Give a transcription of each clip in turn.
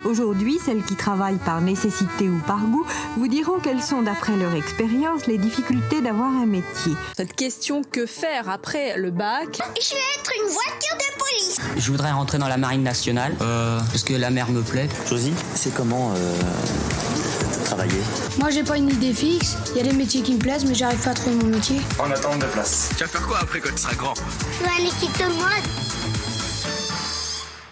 Aujourd'hui, celles qui travaillent par nécessité ou par goût vous diront quelles sont, d'après leur expérience, les difficultés d'avoir un métier. Cette question, que faire après le bac? Je vais être une voiture de police. Je voudrais rentrer dans la marine nationale, parce que la mer me plaît. Josie, c'est comment travailler? Moi, j'ai pas une idée fixe. Il y a des métiers qui me plaisent, mais j'arrive pas à trouver mon métier. En attente de place. Tu vas faire quoi après quand tu seras grand? Je vais aller chez tout le monde.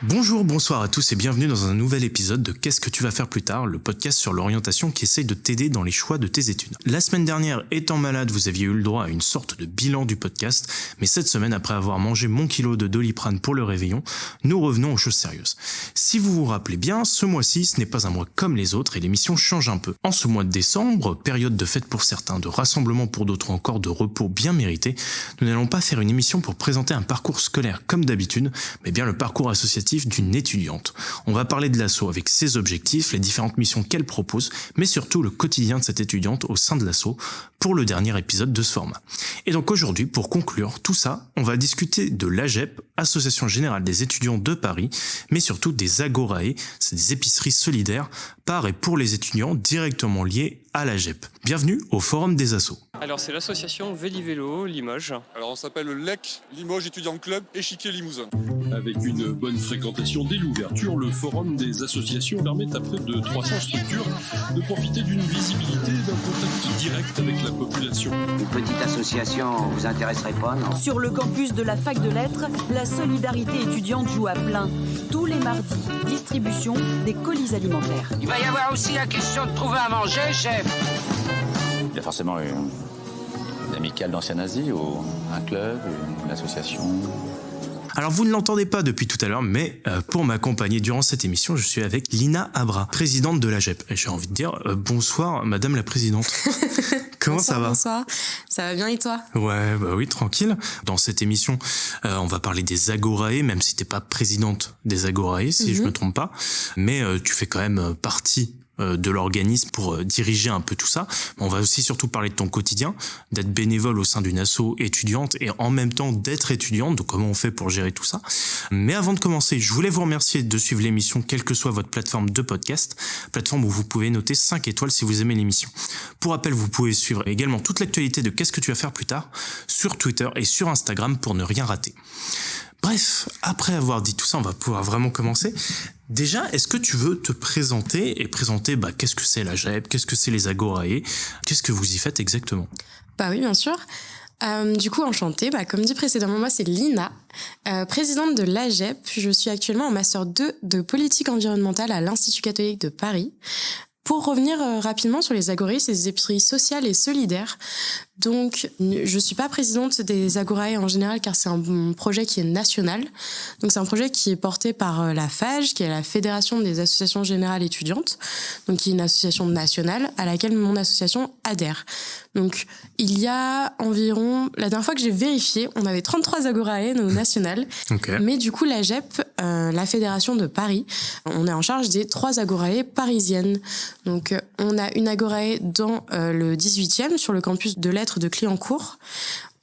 Bonjour, bonsoir à tous et bienvenue dans un nouvel épisode de Qu'est-ce que tu vas faire plus tard, le podcast sur l'orientation qui essaye de t'aider dans les choix de tes études. La semaine dernière, étant malade, vous aviez eu le droit à une sorte de bilan du podcast, mais cette semaine, après avoir mangé mon kilo de Doliprane pour le réveillon, nous revenons aux choses sérieuses. Si vous vous rappelez bien, ce mois-ci, ce n'est pas un mois comme les autres et l'émission change un peu. En ce mois de décembre, période de fête pour certains, de rassemblement pour d'autres, encore de repos bien mérité, nous n'allons pas faire une émission pour présenter un parcours scolaire comme d'habitude, mais bien le parcours associatif d'une étudiante. On va parler de l'asso avec ses objectifs, les différentes missions qu'elle propose, mais surtout le quotidien de cette étudiante au sein de l'asso pour le dernier épisode de ce format. Et donc aujourd'hui, pour conclure tout ça, on va discuter de l'AGEP, Association Générale des Étudiants de Paris, mais surtout des Agorae, c'est des épiceries solidaires par et pour les étudiants directement liés à l'AGEP. Bienvenue au Forum des Assos. Alors c'est l'association Véli-Vélo Limoges. Alors on s'appelle le LEC, Limoges Étudiants Club, Échiquier Limousin. Avec une bonne fréquentation dès l'ouverture, le Forum des associations permet à près de 300 structures de profiter d'une visibilité et d'un contact direct avec la population. Une petite association vous intéresserait pas, non? Sur le campus de la fac de lettres, la solidarité étudiante joue à plein. Tous les mardis, distribution des colis alimentaires. Il va y avoir aussi la question de trouver à manger, chef. Il y a forcément une amicale d'anciens nazis ou un club, une association. Alors vous ne l'entendez pas depuis tout à l'heure, mais pour m'accompagner durant cette émission, je suis avec Lina Abra, présidente de l'AGEP. Et j'ai envie de dire bonsoir Madame la Présidente. Comment bonsoir, ça va? Bonsoir, ça va bien et toi? Ouais, bah oui, tranquille. Dans cette émission, on va parler des Agorae, même si t'es pas présidente des Agorae, si je me trompe pas. Mais tu fais quand même partie de l'organisme pour diriger un peu tout ça. On va aussi surtout parler de ton quotidien, d'être bénévole au sein d'une asso étudiante et en même temps d'être étudiante, donc comment on fait pour gérer tout ça. Mais avant de commencer, je voulais vous remercier de suivre l'émission quelle que soit votre plateforme de podcast, plateforme où vous pouvez noter 5 étoiles si vous aimez l'émission. Pour rappel, vous pouvez suivre également toute l'actualité de Qu'est-ce que tu vas faire plus tard sur Twitter et sur Instagram pour ne rien rater. Bref, après avoir dit tout ça, on va pouvoir vraiment commencer. Déjà, est-ce que tu veux te présenter et présenter qu'est-ce que c'est l'AGEP, qu'est-ce que c'est les Agorae, qu'est-ce que vous y faites exactement? Bah oui, bien sûr. Du coup, enchantée. Comme dit précédemment, moi c'est Lina, présidente de l'AGEP. Je suis actuellement en Master 2 de politique environnementale à l'Institut catholique de Paris. Pour revenir rapidement sur les Agorae, c'est des épiceries sociales et solidaires. Donc, je suis pas présidente des Agorae en général car c'est un projet qui est national. Donc, c'est un projet qui est porté par la FAGE, qui est la Fédération des associations générales étudiantes, donc qui est une association nationale à laquelle mon association adhère. Donc, il y a environ, la dernière fois que j'ai vérifié, on avait 33 Agorae nationales. Okay. Mais du coup, l'AGEP, la Fédération de Paris, on est en charge des 3 Agorae parisiennes. Donc, on a une Agorae dans le 18e sur le campus de lettres de Clignancourt.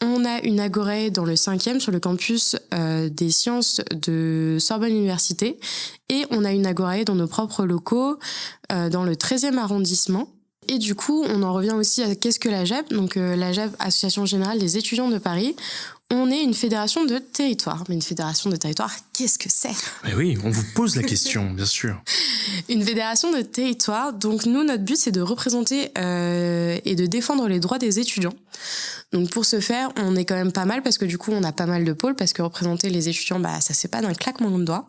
On a une Agorae dans le 5e sur le campus des sciences de Sorbonne Université. Et on a une Agorae dans nos propres locaux dans le 13e arrondissement. Et du coup, on en revient aussi à qu'est-ce que l'AGEP? Donc l'AGEP, Association Générale des Étudiants de Paris. On est une fédération de territoire. Mais une fédération de territoire, qu'est-ce que c'est? Mais oui, on vous pose la question, bien sûr. Une fédération de territoire. Donc nous, notre but, c'est de représenter et de défendre les droits des étudiants. Donc pour ce faire, on est quand même pas mal parce que du coup, on a pas mal de pôles parce que représenter les étudiants, ça se fait pas d'un claquement de doigts.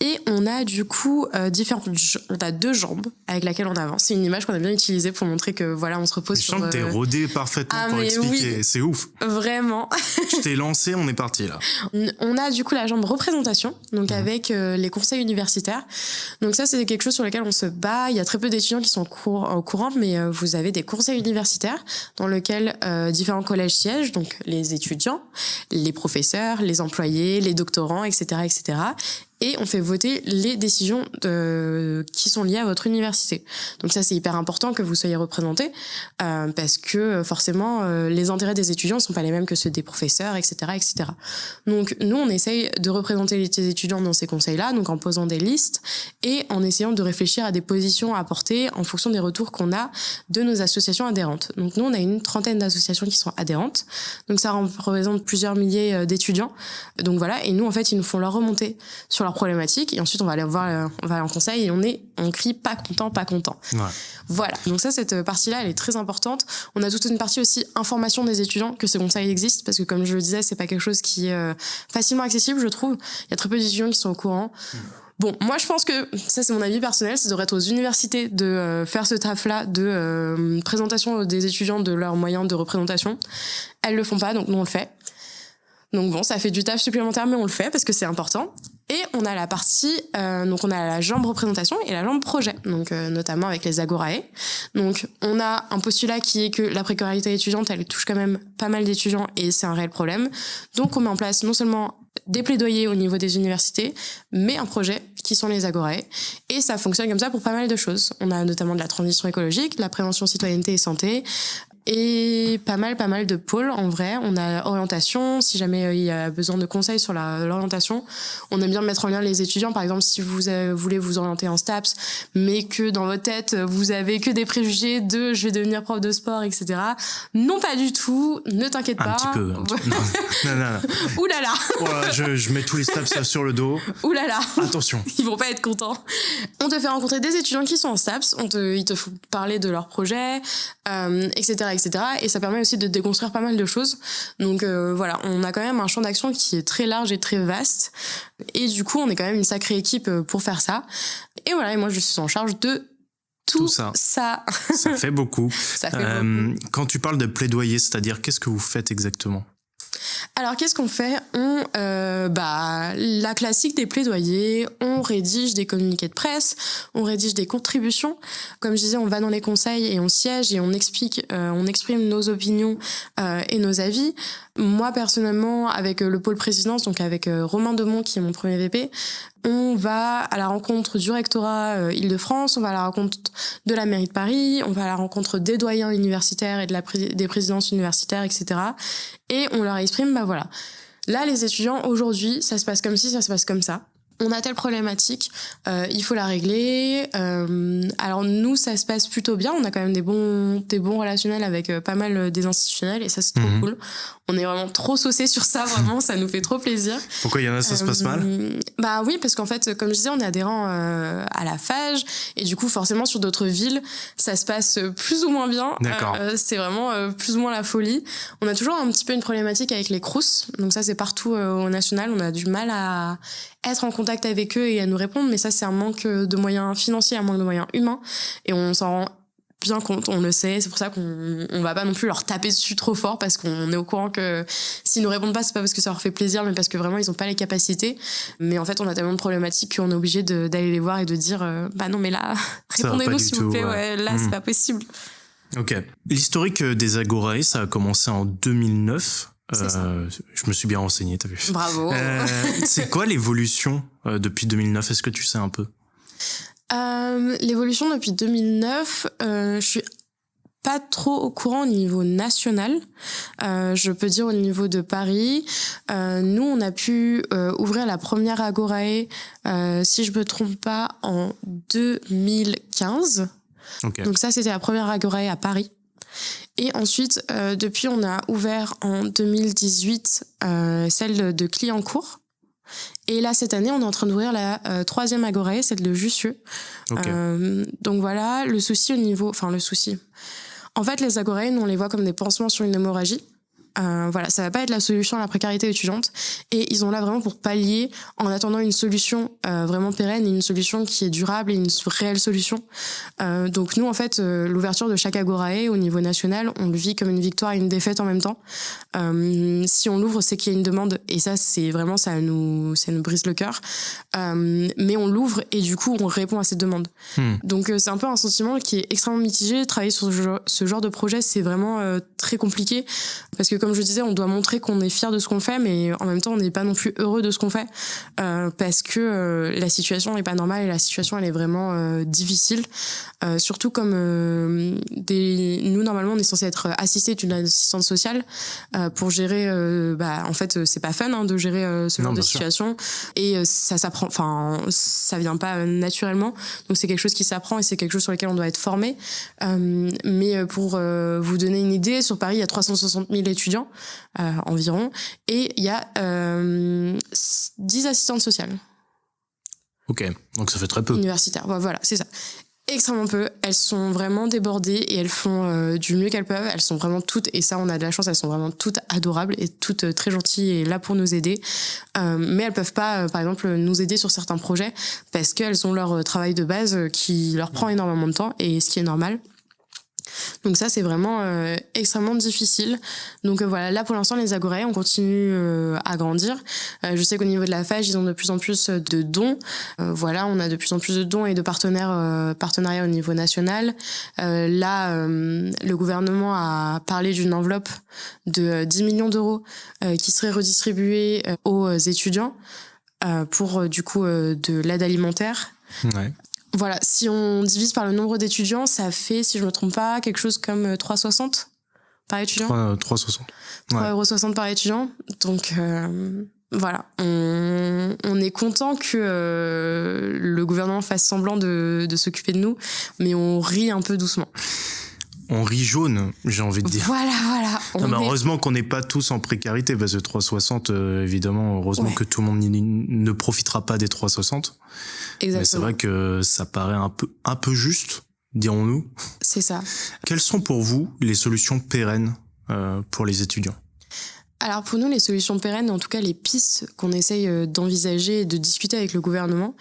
Et on a du coup on a 2 jambes avec lesquelles on avance. C'est une image qu'on a bien utilisée pour montrer que voilà, on se repose sur... Je sens que t'es rodé parfaitement pour expliquer. Oui, c'est ouf. Vraiment. Je t'ai lancé, on est parti là. On a du coup la jambe représentation, donc avec les conseils universitaires. Donc ça, c'est quelque chose sur lequel on se bat. Il y a très peu d'étudiants qui sont au courant, mais vous avez des conseils universitaires dans lesquels différents collèges siègent, donc les étudiants, les professeurs, les employés, les doctorants, etc., etc. et on fait voter les décisions qui sont liées à votre université. Donc ça, c'est hyper important que vous soyez représentés, parce que forcément, les intérêts des étudiants ne sont pas les mêmes que ceux des professeurs, etc., etc. Donc nous, on essaye de représenter les étudiants dans ces conseils-là, donc en posant des listes et en essayant de réfléchir à des positions à porter en fonction des retours qu'on a de nos associations adhérentes. Donc nous, on a une 30aine d'associations qui sont adhérentes, donc ça représente plusieurs milliers d'étudiants. Donc voilà, et nous, en fait, ils nous font leur remontée sur leurs problématiques, et ensuite on va aller voir, on va aller en conseil, et on crie pas content, pas content. Ouais. Voilà, donc ça, cette partie-là, elle est très importante. On a toute une partie aussi information des étudiants que ces conseils existent, parce que comme je le disais, c'est pas quelque chose qui est facilement accessible, je trouve. Il y a très peu d'étudiants qui sont au courant. Bon, moi je pense que, ça c'est mon avis personnel, ça devrait être aux universités de faire ce taf-là de présentation des étudiants de leurs moyens de représentation. Elles le font pas, donc nous on le fait. Donc bon, ça fait du taf supplémentaire, mais on le fait parce que c'est important. Et on a la partie, donc on a la jambe représentation et la jambe projet, donc notamment avec les Agorae. Donc on a un postulat qui est que la précarité étudiante, elle touche quand même pas mal d'étudiants et c'est un réel problème. Donc on met en place non seulement des plaidoyers au niveau des universités, mais un projet qui sont les Agorae. Et ça fonctionne comme ça pour pas mal de choses. On a notamment de la transition écologique, la prévention, citoyenneté et santé, et pas mal de pôles en vrai. On a orientation, si jamais il y a besoin de conseils sur l'orientation. On aime bien mettre en lien les étudiants, par exemple si vous voulez vous orienter en STAPS, mais que dans votre tête vous avez que des préjugés de je vais devenir prof de sport, etc. Non, pas du tout, ne t'inquiète pas. Un petit peu. Non. Ouh là là. Voilà, je mets tous les STAPS sur le dos. Ouh là là. Attention. Ils vont pas être contents. On te fait rencontrer des étudiants qui sont en STAPS, ils te font parler de leurs projets, etc. Et ça permet aussi de déconstruire pas mal de choses. Donc voilà, on a quand même un champ d'action qui est très large et très vaste. Et du coup, on est quand même une sacrée équipe pour faire ça. Et voilà, et moi, je suis en charge de tout ça. Ça fait beaucoup. Ça fait beaucoup. Quand tu parles de plaidoyer, c'est-à-dire qu'est-ce que vous faites exactement ? Alors, qu'est-ce qu'on fait ? La classique des plaidoyers, on rédige des communiqués de presse, on rédige des contributions. Comme je disais, on va dans les conseils et on siège et on exprime nos opinions et nos avis. Moi, personnellement, avec le pôle présidence, donc avec Romain Demont, qui est mon premier VP, on va à la rencontre du rectorat Île-de-France, on va à la rencontre de la mairie de Paris, on va à la rencontre des doyens universitaires et des présidences universitaires, etc. Et on leur exprime, voilà. Là, les étudiants, aujourd'hui, ça se passe comme ci, ça se passe comme ça. On a telle problématique, il faut la régler. Alors nous, ça se passe plutôt bien. On a quand même des bons relationnels avec pas mal des institutionnels et ça, c'est trop cool. On est vraiment trop saucés sur ça, vraiment, ça nous fait trop plaisir. Pourquoi il y en a, ça se passe mal ? Bah oui, parce qu'en fait, comme je disais, on est adhérents à la FAGE et du coup, forcément, sur d'autres villes, ça se passe plus ou moins bien. D'accord. C'est vraiment plus ou moins la folie. On a toujours un petit peu une problématique avec les CROUS, donc ça, c'est partout au national. On a du mal à être en contact avec eux et à nous répondre, mais ça, c'est un manque de moyens financiers, un manque de moyens humains, et on s'en rend bien compte, on le sait, c'est pour ça qu'on va pas non plus leur taper dessus trop fort, parce qu'on est au courant que s'ils nous répondent pas, c'est pas parce que ça leur fait plaisir, mais parce que vraiment ils ont pas les capacités. Mais en fait, on a tellement de problématiques qu'on est obligé d'aller les voir et de dire non mais là, répondez-nous s'il vous plaît, ouais, là c'est pas possible. Ok. L'historique des Agorae, ça a commencé en 2009. Je me suis bien renseigné, t'as vu. Bravo. C'est quoi l'évolution depuis 2009 ? Est-ce que tu sais un peu ? L'évolution depuis 2009, je suis pas trop au courant au niveau national. Je peux dire au niveau de Paris. Nous, on a pu ouvrir la première Agorae, si je me trompe pas, en 2015. Okay. Donc ça, c'était la première Agorae à Paris. Et ensuite, depuis, on a ouvert en 2018 celle de Clignancourt. Et là, cette année, on est en train d'ouvrir la 3e Agorae, celle de Jussieu. Okay. Donc voilà, le souci. En fait, les Agorae, nous, on les voit comme des pansements sur une hémorragie. Voilà, ça va pas être la solution à la précarité étudiante, et ils ont là vraiment pour pallier en attendant une solution vraiment pérenne et une solution qui est durable et une réelle solution. Donc nous, en fait, l'ouverture de chaque Agorae au niveau national, on le vit comme une victoire et une défaite en même temps. Si on l'ouvre, c'est qu'il y a une demande, et ça, c'est vraiment, ça nous brise le cœur. Mais on l'ouvre et du coup, on répond à cette demande. Donc c'est un peu un sentiment qui est extrêmement mitigé. Travailler sur ce genre de projet, c'est vraiment très compliqué, parce que comme je disais, on doit montrer qu'on est fier de ce qu'on fait, mais en même temps, on n'est pas non plus heureux de ce qu'on fait, parce que la situation n'est pas normale et la situation, elle est vraiment difficile. Surtout comme nous, normalement, on est censé être assisté d'une assistante sociale pour gérer. En fait, c'est pas fun de gérer ce genre de situation, et ça s'apprend. Enfin, ça vient pas naturellement. Donc c'est quelque chose qui s'apprend et c'est quelque chose sur lequel on doit être formé. Mais pour vous donner une idée, sur Paris, il y a 360 000 étudiants environ, et il y a 10 assistantes sociales. Ok, donc ça fait très peu. Universitaires, voilà, c'est ça. Extrêmement peu. Elles sont vraiment débordées et elles font du mieux qu'elles peuvent. Elles sont vraiment toutes, et ça on a de la chance, elles sont vraiment toutes adorables et toutes très gentilles et là pour nous aider. Mais elles peuvent pas, par exemple, nous aider sur certains projets parce qu'elles ont leur travail de base qui leur prend énormément de temps, et ce qui est normal. Donc ça, c'est vraiment extrêmement difficile. Donc voilà, là pour l'instant, les Agorae, on continue à grandir. Je sais qu'au niveau de la FAGE, ils ont de plus en plus de dons. Voilà, on a de plus en plus de dons et de partenariats au niveau national. Là, le gouvernement a parlé d'une enveloppe de 10 millions d'euros qui serait redistribuée aux étudiants pour du coup de l'aide alimentaire. Ouais. Voilà, si on divise par le nombre d'étudiants, ça fait, si je me trompe pas, quelque chose comme 3,60 par étudiant. 3,60. 3,60 € par étudiant. Donc voilà, on est content que le gouvernement fasse semblant de s'occuper de nous, mais on rit un peu doucement. On rit jaune, j'ai envie de dire. Voilà. Heureusement qu'on n'est pas tous en précarité, parce que 3,60, évidemment, heureusement que tout le monde ne profitera pas des 3,60. Exactement. Mais c'est vrai que ça paraît un peu juste, dirons-nous. C'est ça. Quelles sont pour vous les solutions pérennes pour les étudiants ? Alors pour nous, les solutions pérennes, en tout cas les pistes qu'on essaye d'envisager et de discuter avec le gouvernement,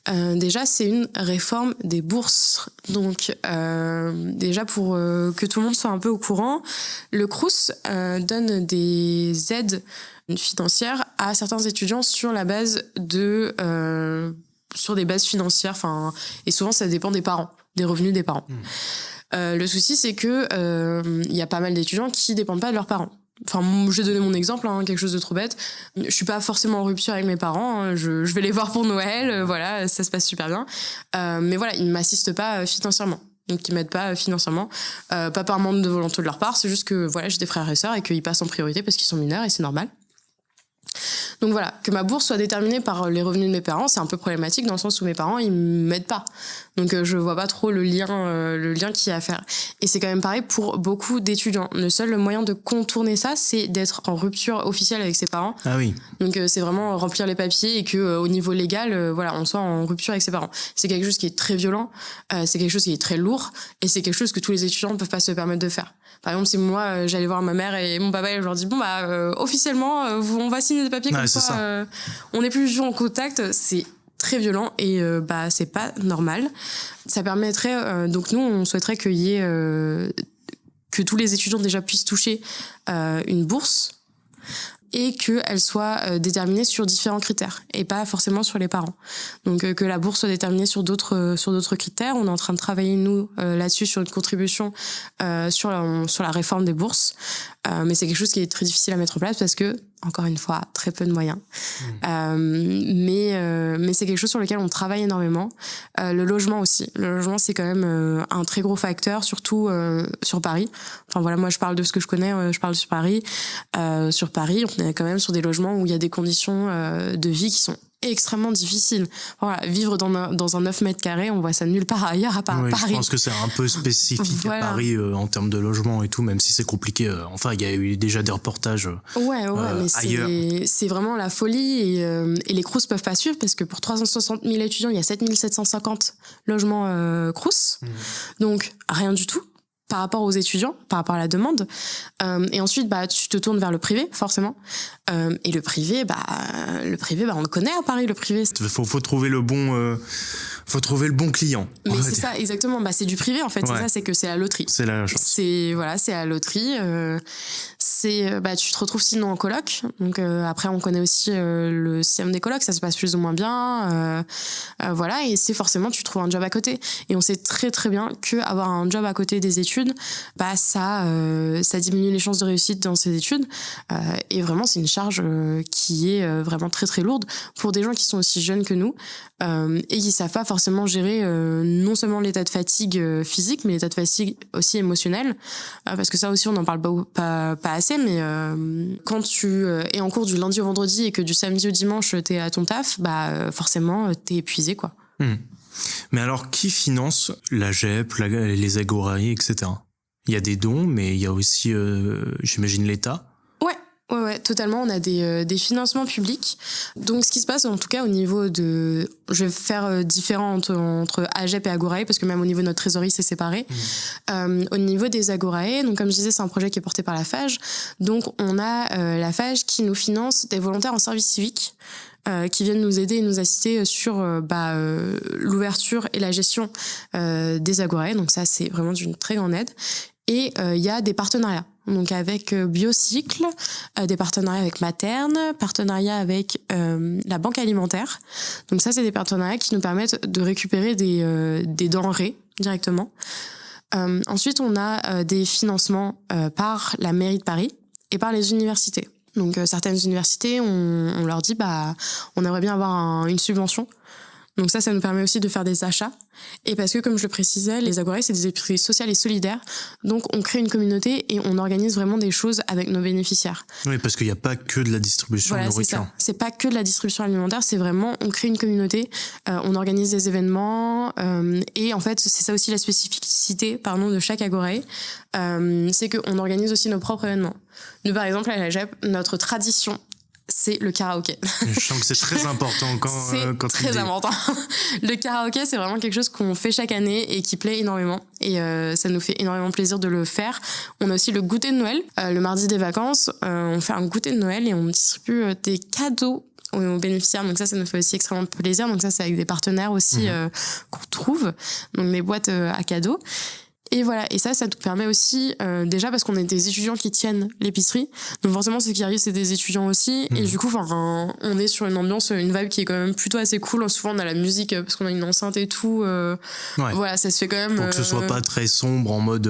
déjà c'est une réforme des bourses. Donc déjà pour que tout le monde soit un peu au courant, le Crous donne des aides financières à certains étudiants sur la base de sur des bases financières. Enfin, et souvent ça dépend des parents, des revenus des parents. Le souci c'est que il y a pas mal d'étudiants qui dépendent pas de leurs parents. Enfin, je vais donner mon exemple, quelque chose de trop bête. Je suis pas forcément en rupture avec mes parents. Je vais les voir pour Noël. Voilà, ça se passe super bien. Mais voilà, ils m'assistent pas financièrement. Donc, ils m'aident pas financièrement. Pas par manque de volonté de leur part. C'est juste que voilà, j'ai des frères et sœurs et qu'ils passent en priorité parce qu'ils sont mineurs et c'est normal. Donc voilà, que ma bourse soit déterminée par les revenus de mes parents, c'est un peu problématique dans le sens où mes parents, ils m'aident pas. Donc je vois pas trop le lien qu'il y a à faire. Et c'est quand même pareil pour beaucoup d'étudiants. Le seul moyen de contourner ça, c'est d'être en rupture officielle avec ses parents. Ah oui. Donc c'est vraiment remplir les papiers et que au niveau légal, voilà, on soit en rupture avec ses parents. C'est quelque chose qui est très violent, c'est quelque chose qui est très lourd, et c'est quelque chose que tous les étudiants ne peuvent pas se permettre de faire. Par exemple, si moi j'allais voir ma mère et mon papa et je leur dis officiellement on va signer des papiers comme ça, on n'est plus du tout en contact, c'est très violent et c'est pas normal. Ça permettrait donc nous on souhaiterait qu'il y ait que tous les étudiants déjà puissent toucher une bourse et qu'elle soit déterminée sur différents critères et pas forcément sur les parents. Donc que la bourse soit déterminée sur d'autres critères. On est en train de travailler nous là-dessus sur une contribution sur la réforme des bourses, mais c'est quelque chose qui est très difficile à mettre en place parce que encore une fois très peu de moyens. Mais c'est quelque chose sur lequel on travaille énormément. Le logement aussi. Le logement c'est quand même un très gros facteur, surtout sur Paris. Enfin voilà, moi je parle de ce que je connais, je parle sur Paris. Sur Paris, on est quand même sur des logements où il y a des conditions de vie qui sont extrêmement difficiles. Voilà, vivre dans un 9 mètres carrés, on voit ça nulle part ailleurs à part Paris. Je pense que c'est un peu spécifique à Paris en termes de logement et tout, même si c'est compliqué. Enfin, il y a eu déjà des reportages mais ailleurs. C'est vraiment la folie et les Crous peuvent pas suivre parce que pour 360 000 étudiants, il y a 7 750 logements Crous. Donc, rien du tout par rapport aux étudiants, par rapport à la demande. Et ensuite, tu te tournes vers le privé, forcément. Et le privé, on le connaît à Paris, le privé. Faut trouver le bon... faut trouver le bon client. Mais c'est ça, exactement. C'est du privé, en fait. Ouais. C'est ça, c'est que c'est la loterie. C'est la chance. C'est la loterie. c'est tu te retrouves sinon en coloc. Donc après on connaît aussi le système des colocs, ça se passe plus ou moins bien, voilà, et c'est forcément tu trouves un job à côté. Et on sait très très bien que avoir un job à côté des études, ça diminue les chances de réussite dans ces études, et vraiment c'est une charge qui est vraiment très très lourde pour des gens qui sont aussi jeunes que nous, et qui savent pas forcément gérer non seulement l'état de fatigue physique, mais l'état de fatigue aussi émotionnel, parce que ça aussi on n'en parle pas assez, mais quand tu es en cours du lundi au vendredi et que du samedi au dimanche t'es à ton taf, forcément t'es épuisé, quoi. Mais alors, qui finance la GEP, les agorae, etc.? Il y a des dons, mais il y a aussi, j'imagine, l'État. Ouais, totalement. On a des financements publics. Donc, ce qui se passe, en tout cas, au niveau de... Je vais faire différent entre AGEP et Agorae, parce que même au niveau de notre trésorerie, c'est séparé. Au niveau des Agorae, donc comme je disais, c'est un projet qui est porté par la FAGE. Donc, on a la FAGE qui nous finance des volontaires en service civique, qui viennent nous aider et nous assister sur l'ouverture et la gestion des Agorae. Donc ça, c'est vraiment d'une très grande aide. Et il y a des partenariats, donc avec Biocycle, des partenariats avec Materne, partenariats avec la Banque Alimentaire. Donc ça, c'est des partenariats qui nous permettent de récupérer des denrées directement. Ensuite, on a des financements par la mairie de Paris et par les universités. Donc certaines universités, on leur dit on aimerait bien avoir une subvention. Donc ça nous permet aussi de faire des achats. Et parce que, comme je le précisais, les Agorae, c'est des épiceries sociales et solidaires. Donc on crée une communauté et on organise vraiment des choses avec nos bénéficiaires. Oui, parce qu'il n'y a pas que de la distribution de nourriture. C'est pas que de la distribution alimentaire, c'est vraiment, on crée une communauté, on organise des événements, et en fait, c'est ça aussi la spécificité, de chaque Agorae, c'est qu'on organise aussi nos propres événements. Nous, par exemple, à la GEP, notre tradition, c'est le karaoké. Je sens que c'est très important quand c'est très important. Le karaoké, c'est vraiment quelque chose qu'on fait chaque année et qui plaît énormément. Et ça nous fait énormément plaisir de le faire. On a aussi le goûter de Noël. Le mardi des vacances, on fait un goûter de Noël et on distribue des cadeaux aux bénéficiaires. Donc ça nous fait aussi extrêmement plaisir. Donc ça, c'est avec des partenaires aussi qu'on trouve. Donc des boîtes à cadeaux. Et voilà, et ça nous permet aussi, déjà parce qu'on est des étudiants qui tiennent l'épicerie, donc forcément ce qui arrive c'est des étudiants aussi, et du coup on est sur une ambiance, une vibe qui est quand même plutôt assez cool. Souvent on a la musique parce qu'on a une enceinte et tout, voilà, ça se fait quand même... Pour que ce soit pas très sombre en mode...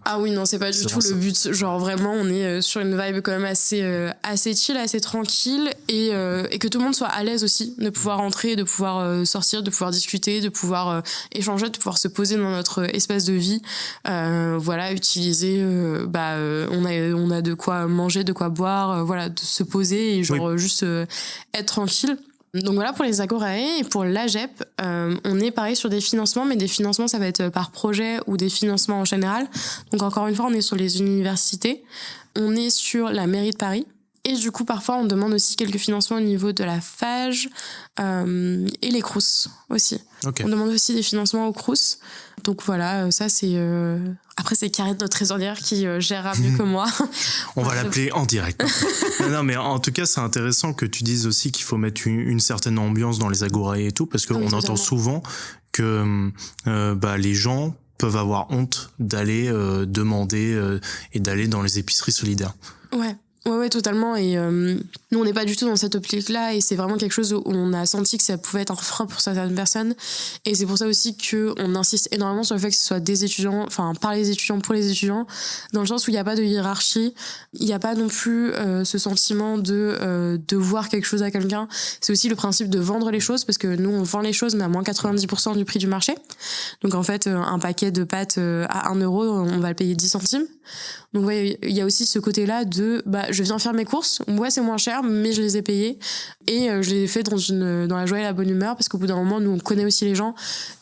Ah oui, non, c'est pas du tout le but, genre vraiment on est sur une vibe quand même assez chill, assez tranquille, et que tout le monde soit à l'aise aussi, de pouvoir entrer, de pouvoir sortir, de pouvoir discuter, de pouvoir échanger, de pouvoir se poser dans notre espace de vie. Voilà, utiliser on a de quoi manger, de quoi boire, voilà, de se poser et juste être tranquille. Donc voilà pour les Agorae. Et pour l'AGEP, on est pareil sur des financements, mais des financements ça va être par projet ou des financements en général. Donc encore une fois, on est sur les universités, on est sur la mairie de Paris. Et du coup, parfois, on demande aussi quelques financements au niveau de la FAGE et les Crous aussi. Okay. On demande aussi des financements aux Crous. Donc voilà, ça c'est... Après, c'est Karine, notre trésorière, qui gérera mieux que moi. On va l'appeler en direct. Non, mais en tout cas, c'est intéressant que tu dises aussi qu'il faut mettre une certaine ambiance dans les Agorae et tout, parce qu'on entend souvent que les gens peuvent avoir honte d'aller demander et d'aller dans les épiceries solidaires. Ouais, totalement. Et nous, on n'est pas du tout dans cette optique-là. Et c'est vraiment quelque chose où on a senti que ça pouvait être un frein pour certaines personnes. Et c'est pour ça aussi qu'on insiste énormément sur le fait que ce soit des étudiants, enfin, par les étudiants, pour les étudiants, dans le sens où il n'y a pas de hiérarchie. Il n'y a pas non plus ce sentiment de voir quelque chose à quelqu'un. C'est aussi le principe de vendre les choses, parce que nous, on vend les choses, mais à moins 90% du prix du marché. Donc, en fait, un paquet de pâtes à 1 €, on va le payer 10 centimes. Donc ouais, il y a aussi ce côté-là de je viens faire mes courses, ouais c'est moins cher mais je les ai payées et je les ai fait dans la joie et la bonne humeur, parce qu'au bout d'un moment nous on connaît aussi les gens,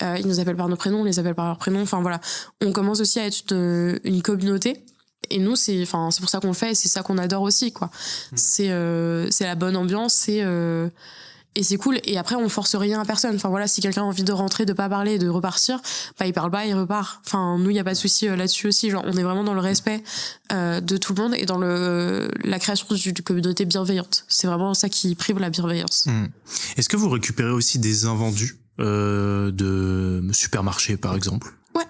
ils nous appellent par nos prénoms, on les appelle par leurs prénoms, enfin voilà, on commence aussi à être une communauté. Et nous c'est pour ça qu'on le fait et c'est ça qu'on adore aussi quoi. C'est la bonne ambiance, et c'est cool. Et après, on force rien à personne. Enfin voilà, si quelqu'un a envie de rentrer, de pas parler, de repartir, il parle pas, il repart. Enfin, nous, il y a pas de souci là-dessus aussi. Genre, on est vraiment dans le respect de tout le monde et dans la création d'une communauté bienveillante. C'est vraiment ça qui prime la bienveillance. Est-ce que vous récupérez aussi des invendus de supermarchés, par exemple ? Ouais.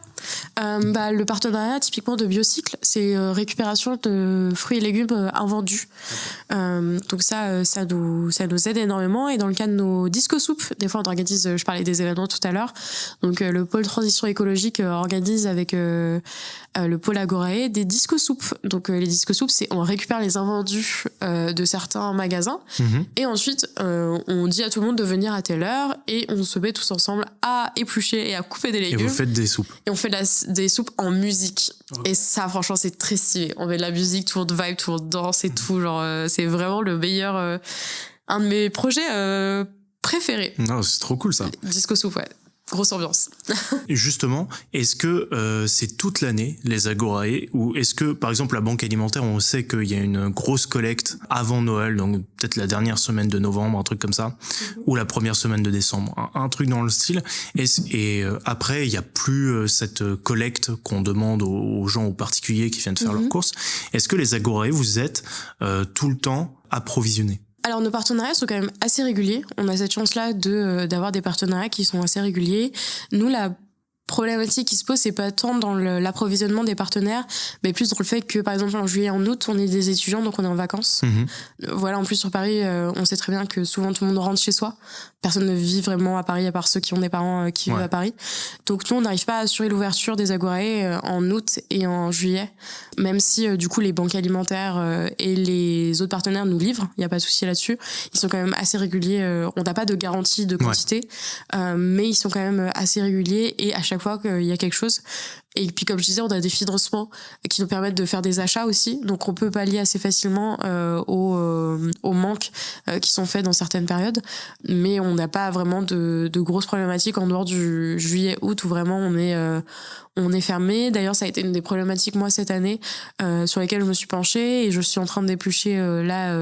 Le partenariat typiquement de Biocycle, c'est récupération de fruits et légumes invendus. Donc ça nous aide énormément. Et dans le cas de nos disco soupes, des fois on organise, je parlais des événements tout à l'heure, donc le pôle transition écologique organise avec le pôle Agorae des disco soupes. Donc les disco soupes, c'est on récupère les invendus de certains magasins et ensuite on dit à tout le monde de venir à telle heure et on se met tous ensemble à éplucher et à couper des légumes. Et vous faites des soupes. Et on fait des soupes en musique. Okay. Et ça, franchement, c'est très stylé. On met de la musique, tout le monde vibe, tout le monde danse et tout. Genre, c'est vraiment le meilleur, un de mes projets préférés. Non, c'est trop cool ça. Disco soupe, ouais. Grosse ambiance. Justement, est-ce que c'est toute l'année les Agorae ou est-ce que par exemple la banque alimentaire, on sait qu'il y a une grosse collecte avant Noël, donc peut-être la dernière semaine de novembre, un truc comme ça, ou la première semaine de décembre, un truc dans le style. Et après il y a plus cette collecte qu'on demande aux gens, aux particuliers qui viennent faire leurs courses. Est-ce que les Agorae, vous êtes tout le temps approvisionnés? Alors nos partenariats sont quand même assez réguliers. On a cette chance-là d'avoir des partenariats qui sont assez réguliers. Nous, la problématique qui se pose, c'est pas tant dans l'approvisionnement des partenaires, mais plus dans le fait que, par exemple, en juillet, en août, on est des étudiants, donc on est en vacances. Voilà, en plus sur Paris, on sait très bien que souvent tout le monde rentre chez soi. Personne ne vit vraiment à Paris, à part ceux qui ont des parents qui vivent à Paris. Donc nous, on n'arrive pas à assurer l'ouverture des Agorae en août et en juillet, même si du coup les banques alimentaires et les autres partenaires nous livrent, il n'y a pas de souci là-dessus. Ils sont quand même assez réguliers, on n'a pas de garantie de quantité, mais ils sont quand même assez réguliers et à chaque fois qu'il y a quelque chose. Et puis comme je disais, on a des financements qui nous permettent de faire des achats aussi, donc on peut pallier assez facilement aux manques qui sont faits dans certaines périodes, mais on n'a pas vraiment de grosses problématiques en dehors du juillet-août où vraiment on est fermé. D'ailleurs, ça a été une des problématiques moi cette année sur lesquelles je me suis penchée et je suis en train d'éplucher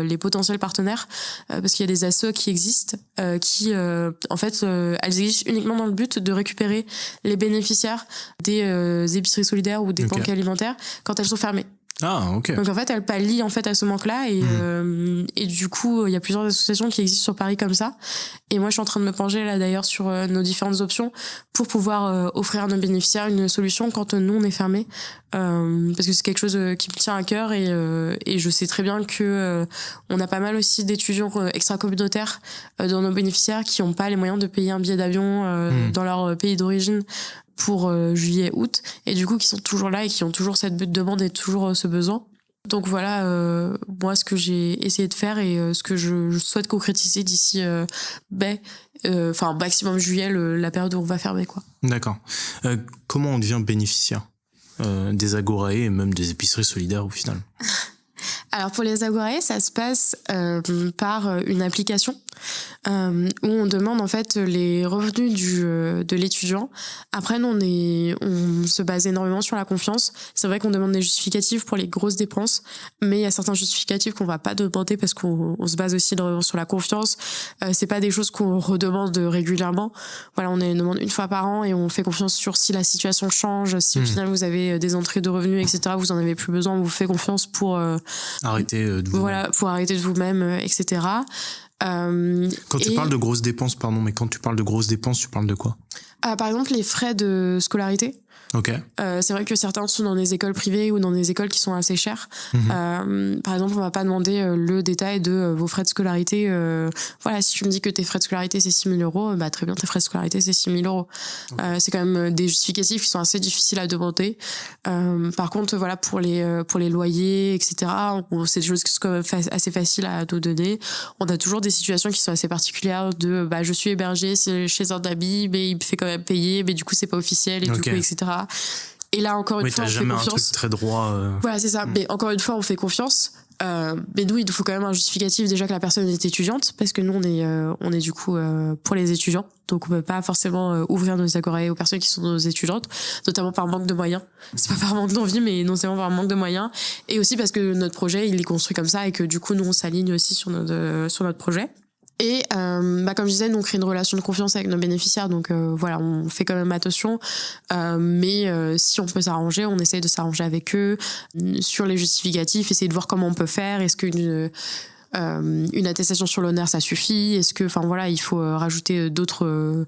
les potentiels partenaires parce qu'il y a des assos qui existent qui en fait elles existent uniquement dans le but de récupérer les bénéficiaires des épiceries solidaires ou des banques alimentaires quand elles sont fermées. Ah, ok. Donc en fait, elles pallient en fait à ce manque-là et du coup, il y a plusieurs associations qui existent sur Paris comme ça. Et moi, je suis en train de me pencher là d'ailleurs sur nos différentes options pour pouvoir offrir à nos bénéficiaires une solution quand nous on est fermés, parce que c'est quelque chose qui me tient à cœur et je sais très bien que on a pas mal aussi d'étudiants extra-communautaires dans nos bénéficiaires qui n'ont pas les moyens de payer un billet d'avion dans leur pays d'origine pour juillet-août et du coup qui sont toujours là et qui ont toujours cette demande et toujours ce besoin. Donc voilà, moi ce que j'ai essayé de faire et ce que je souhaite concrétiser d'ici maximum juillet, la période où on va fermer quoi. D'accord. Comment on devient bénéficiaire des Agorae et même des épiceries solidaires au final? Alors pour les Agorae, ça se passe par une application où on demande en fait les revenus de l'étudiant. Après nous on se base énormément sur la confiance. C'est vrai qu'on demande des justificatifs pour les grosses dépenses, mais il y a certains justificatifs qu'on va pas demander parce qu'on se base aussi énormément sur la confiance. C'est pas des choses qu'on redemande régulièrement. Voilà, on les demande une fois par an et on fait confiance sur si la situation change, si au final vous avez des entrées de revenus, etc. Vous en avez plus besoin, on vous fait confiance pour arrêter de vous. Voilà, pour arrêter de vous-même, etc. Quand tu parles de grosses dépenses, pardon, mais quand tu parles de grosses dépenses, tu parles de quoi? Par exemple, les frais de scolarité. Ok. C'est vrai que certains sont dans des écoles privées ou dans des écoles qui sont assez chères. Par exemple, on va pas demander le détail de vos frais de scolarité. Voilà, si tu me dis que tes frais de scolarité c'est 6 000 €, bah très bien, tes frais de scolarité c'est 6 000 €. Okay. C'est quand même des justificatifs qui sont assez difficiles à demander. Par contre, voilà, pour les loyers, etc., c'est des choses qui sont quand même assez faciles à nous donner. On a toujours des situations qui sont assez particulières de je suis hébergé chez un ami, mais il me fait quand même payer, mais du coup c'est pas officiel et du coup, etc. Et là, encore une fois, on fait confiance. Un truc très droit. Voilà, c'est ça. Mais encore une fois, on fait confiance. Mais nous, il nous faut quand même un justificatif déjà que la personne est étudiante, parce que nous, on est du coup pour les étudiants. Donc, on peut pas forcément ouvrir nos Agorae aux personnes qui sont nos étudiantes, notamment par manque de moyens. C'est pas par manque d'envie, mais non seulement par manque de moyens. Et aussi parce que notre projet, il est construit comme ça et que du coup, nous, on s'aligne aussi sur notre projet. Et comme je disais, nous on crée une relation de confiance avec nos bénéficiaires, donc voilà, on fait quand même attention, mais si on peut s'arranger, on essaye de s'arranger avec eux sur les justificatifs, essayer de voir comment on peut faire. Est-ce qu'une une attestation sur l'honneur, ça suffit? Est-ce que, enfin voilà, il faut rajouter d'autres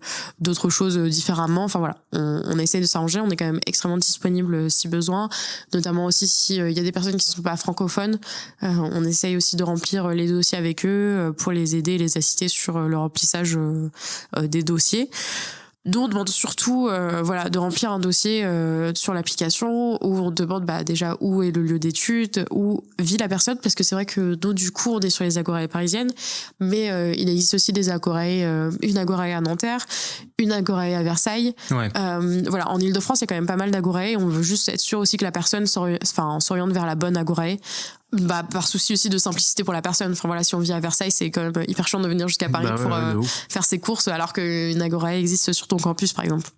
choses différemment? Enfin voilà, on essaie de s'arranger. On est quand même extrêmement disponible si besoin, notamment aussi si il y a des personnes qui sont pas francophones. On essaye aussi de remplir les dossiers avec eux pour les aider, les assister sur le remplissage des dossiers. Nous, on demande surtout de remplir un dossier sur l'application où on demande déjà où est le lieu d'études, où vit la personne, parce que c'est vrai que nous, du coup, on est sur les agorae parisiennes, mais il existe aussi des agorae, une agorae à Nanterre, une agorae à Versailles. Ouais. En Ile-de-France, il y a quand même pas mal d'agorae. On veut juste être sûr aussi que la personne s'oriente vers la bonne agorae. Par souci aussi de simplicité pour la personne. Enfin voilà, si on vit à Versailles, c'est quand même hyper chiant de venir jusqu'à Paris pour faire ses courses, alors qu'une agorae existe sur ton campus, par exemple.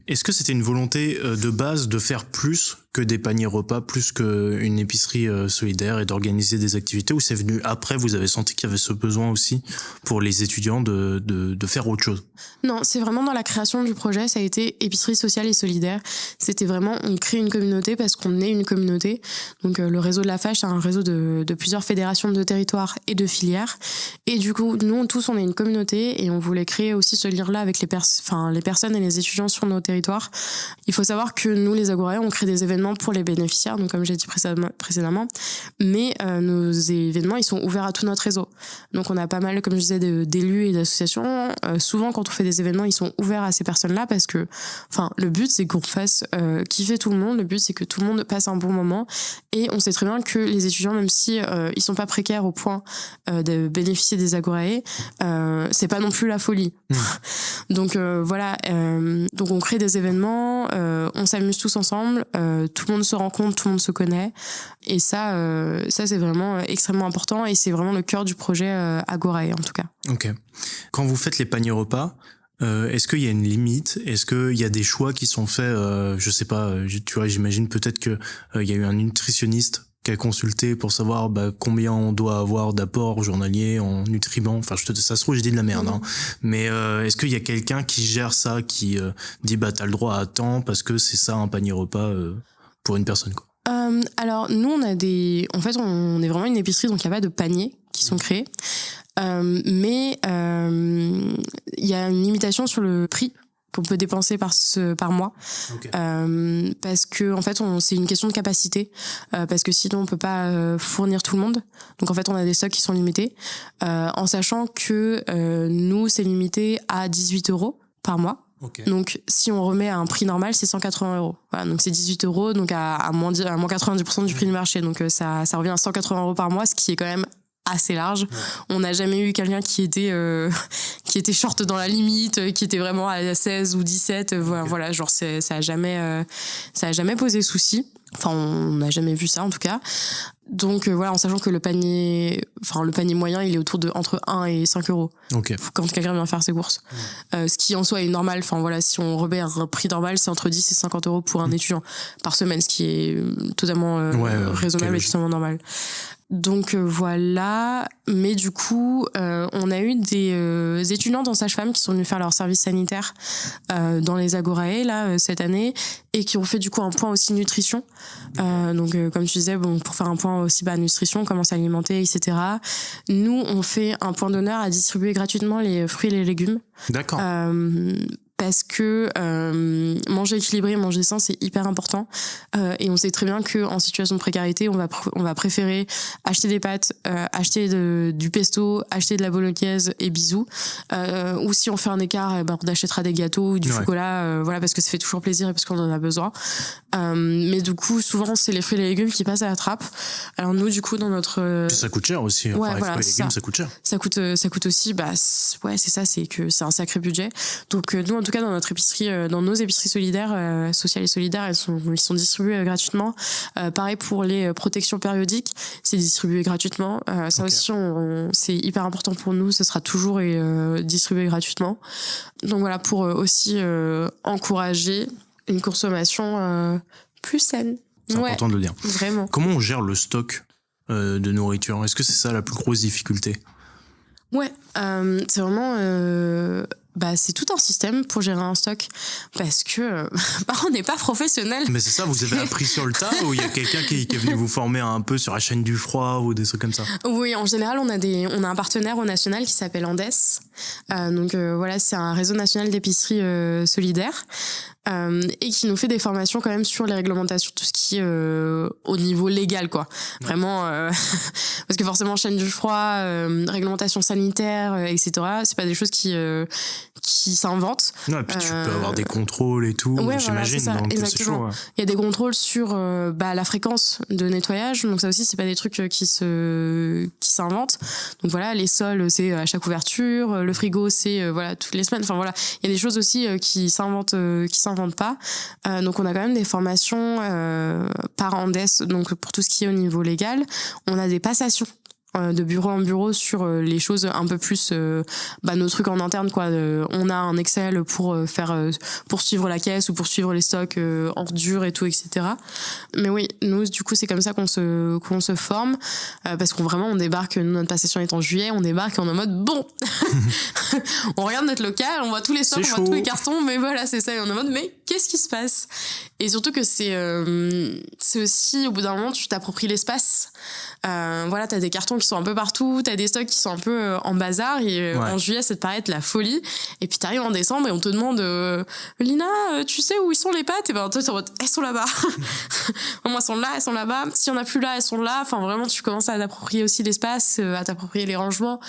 Est-ce que c'était une volonté de base de faire plus que des paniers repas, plus qu'une épicerie solidaire et d'organiser des activités, ou c'est venu après, vous avez senti qu'il y avait ce besoin aussi pour les étudiants de faire autre chose? Non, c'est vraiment dans la création du projet, ça a été épicerie sociale et solidaire. C'était vraiment, on crée une communauté parce qu'on est une communauté. Donc le réseau de la FACH, c'est un réseau de plusieurs fédérations de territoires et de filières. Et du coup, nous tous, on est une communauté et on voulait créer aussi ce lien-là avec les personnes et les étudiants sur nos territoires. Il faut savoir que nous, les agorae, on crée des événements pour les bénéficiaires, donc comme j'ai dit précédemment, mais nos événements, ils sont ouverts à tout notre réseau. Donc on a pas mal, comme je disais, d'élus et d'associations. Souvent, quand on fait des événements, ils sont ouverts à ces personnes-là parce que, le but, c'est qu'on fasse kiffer tout le monde. Le but, c'est que tout le monde passe un bon moment. Et on sait très bien que les étudiants, même si ils sont pas précaires au point de bénéficier des agorae, c'est pas non plus la folie. Donc donc on crée des événements, on s'amuse tous ensemble, tout le monde se rencontre, tout le monde se connaît, et ça c'est vraiment extrêmement important, et c'est vraiment le cœur du projet Agorae en tout cas. Ok. Quand vous faites les paniers repas, est-ce qu'il y a une limite? Est-ce qu'il y a des choix qui sont faits? Je sais pas, tu vois, j'imagine peut-être que il y a eu un nutritionniste qui a consulté pour savoir combien on doit avoir d'apport journalier en nutriments. Enfin, ça se trouve, j'ai dit de la merde, hein. Mais est-ce qu'il y a quelqu'un qui gère ça, qui dit t'as le droit à tant parce que c'est ça un panier repas pour une personne, quoi? Alors nous, on est vraiment une épicerie, donc il y a pas de paniers qui sont créés. Mais il y a une limitation sur le prix qu'on peut dépenser par mois. Okay. Parce que en fait c'est une question de capacité, parce que sinon on peut pas fournir tout le monde. Donc en fait on a des stocks qui sont limités, en sachant que nous c'est limité à 18 € par mois. Okay. Donc si on remet à un prix normal, c'est 180 €. Voilà, donc c'est 18 €, donc à moins 90% du prix du marché. Donc ça revient à 180 € par mois, ce qui est quand même assez large. Ouais. On n'a jamais eu quelqu'un qui était short dans la limite, qui était vraiment à 16 ou 17. Okay. Voilà, genre ça a jamais posé souci. Enfin, on n'a jamais vu ça en tout cas. Donc en sachant que le panier moyen, il est autour de entre 1 et 5 €. Okay. Quand quelqu'un vient faire ses courses. Ce qui en soi est normal. Enfin voilà, si on remet un prix normal, c'est entre 10 et 50 € pour un étudiant par semaine, ce qui est totalement raisonnable et totalement normal. Donc voilà, mais du coup on a eu des étudiantes en sage-femme qui sont venues faire leur service sanitaire dans les agorae là cette année, et qui ont fait du coup un point aussi nutrition, donc comme tu disais, pour faire un point aussi nutrition, comment s'alimenter, etc. Nous on fait un point d'honneur à distribuer gratuitement les fruits et les légumes. D'accord. Parce que manger équilibré, manger sain, c'est hyper important, et on sait très bien que en situation de précarité, on va préférer acheter des pâtes, acheter du pesto, acheter de la bolognaise et bisous, ou si on fait un écart, on achètera des gâteaux ou du chocolat, parce que ça fait toujours plaisir et parce qu'on en a besoin. Mais du coup, souvent c'est les fruits et les légumes qui passent à la trappe. Alors nous, du coup, dans notre ça coûte cher aussi. Les fruits et légumes, ça coûte cher. Ça coûte aussi. C'est ça, c'est que c'est un sacré budget. Donc nous, en tout cas, dans notre épicerie, dans nos épiceries solidaires, sociales et solidaires, ils sont distribués gratuitement. Pareil pour les protections périodiques, c'est distribué gratuitement. Ça aussi, c'est hyper important pour nous. Ça sera toujours distribué gratuitement. Donc voilà, pour aussi encourager une consommation plus saine. C'est important de le dire. Vraiment. Comment on gère le stock de nourriture? Est-ce que c'est ça la plus grosse difficulté? Ouais, c'est vraiment c'est tout un système pour gérer un stock parce que on n'est pas professionnel. Mais c'est ça, vous avez appris sur le tas ou il y a quelqu'un qui est venu vous former un peu sur la chaîne du froid ou des trucs comme ça? Oui, en général, on a un partenaire au national qui s'appelle Andes. Voilà, c'est un réseau national d'épicerie solidaire. Et qui nous fait des formations quand même sur les réglementations, tout ce qui est au niveau légal, quoi. Vraiment, parce que forcément, chaîne du froid, réglementation sanitaire, etc., c'est pas des choses qui s'inventent. Non, et puis tu peux avoir des contrôles et tout, j'imagine. Voilà, donc exactement. c'est chaud. Ouais. Il y a des contrôles sur la fréquence de nettoyage, donc ça aussi, c'est pas des trucs qui s'inventent. Donc voilà, les sols, c'est à chaque ouverture, le frigo, c'est voilà toutes les semaines. Enfin voilà, il y a des choses aussi qui s'inventent pas. Donc on a quand même des formations par Andes, donc pour tout ce qui est au niveau légal. On a des passations de bureau en bureau sur les choses un peu plus nos trucs en interne, quoi. On a un Excel pour pour suivre la caisse ou pour suivre les stocks ordures et tout, etc. Mais oui, nous du coup c'est comme ça qu'on se forme parce qu'on débarque, notre passation est en juillet, on débarque en mode bon on regarde notre local, on voit tous les stocks, on voit tous les cartons, mais voilà, c'est ça, et on est en mode mais qu'est-ce qui se passe? Et surtout que c'est aussi, au bout d'un moment, tu t'appropries l'espace. Voilà, t'as des cartons qui sont un peu partout, t'as des stocks qui sont un peu en bazar, et en juillet, ça te paraît être la folie. Et puis t'arrives en décembre et on te demande Lina, tu sais où ils sont les pâtes? Et ben toi, t'es en mode, elles sont là-bas. Moi, elles sont là, elles sont là-bas. Si on a plus là, elles sont là. Enfin, vraiment, tu commences à t'approprier aussi l'espace, à t'approprier les rangements.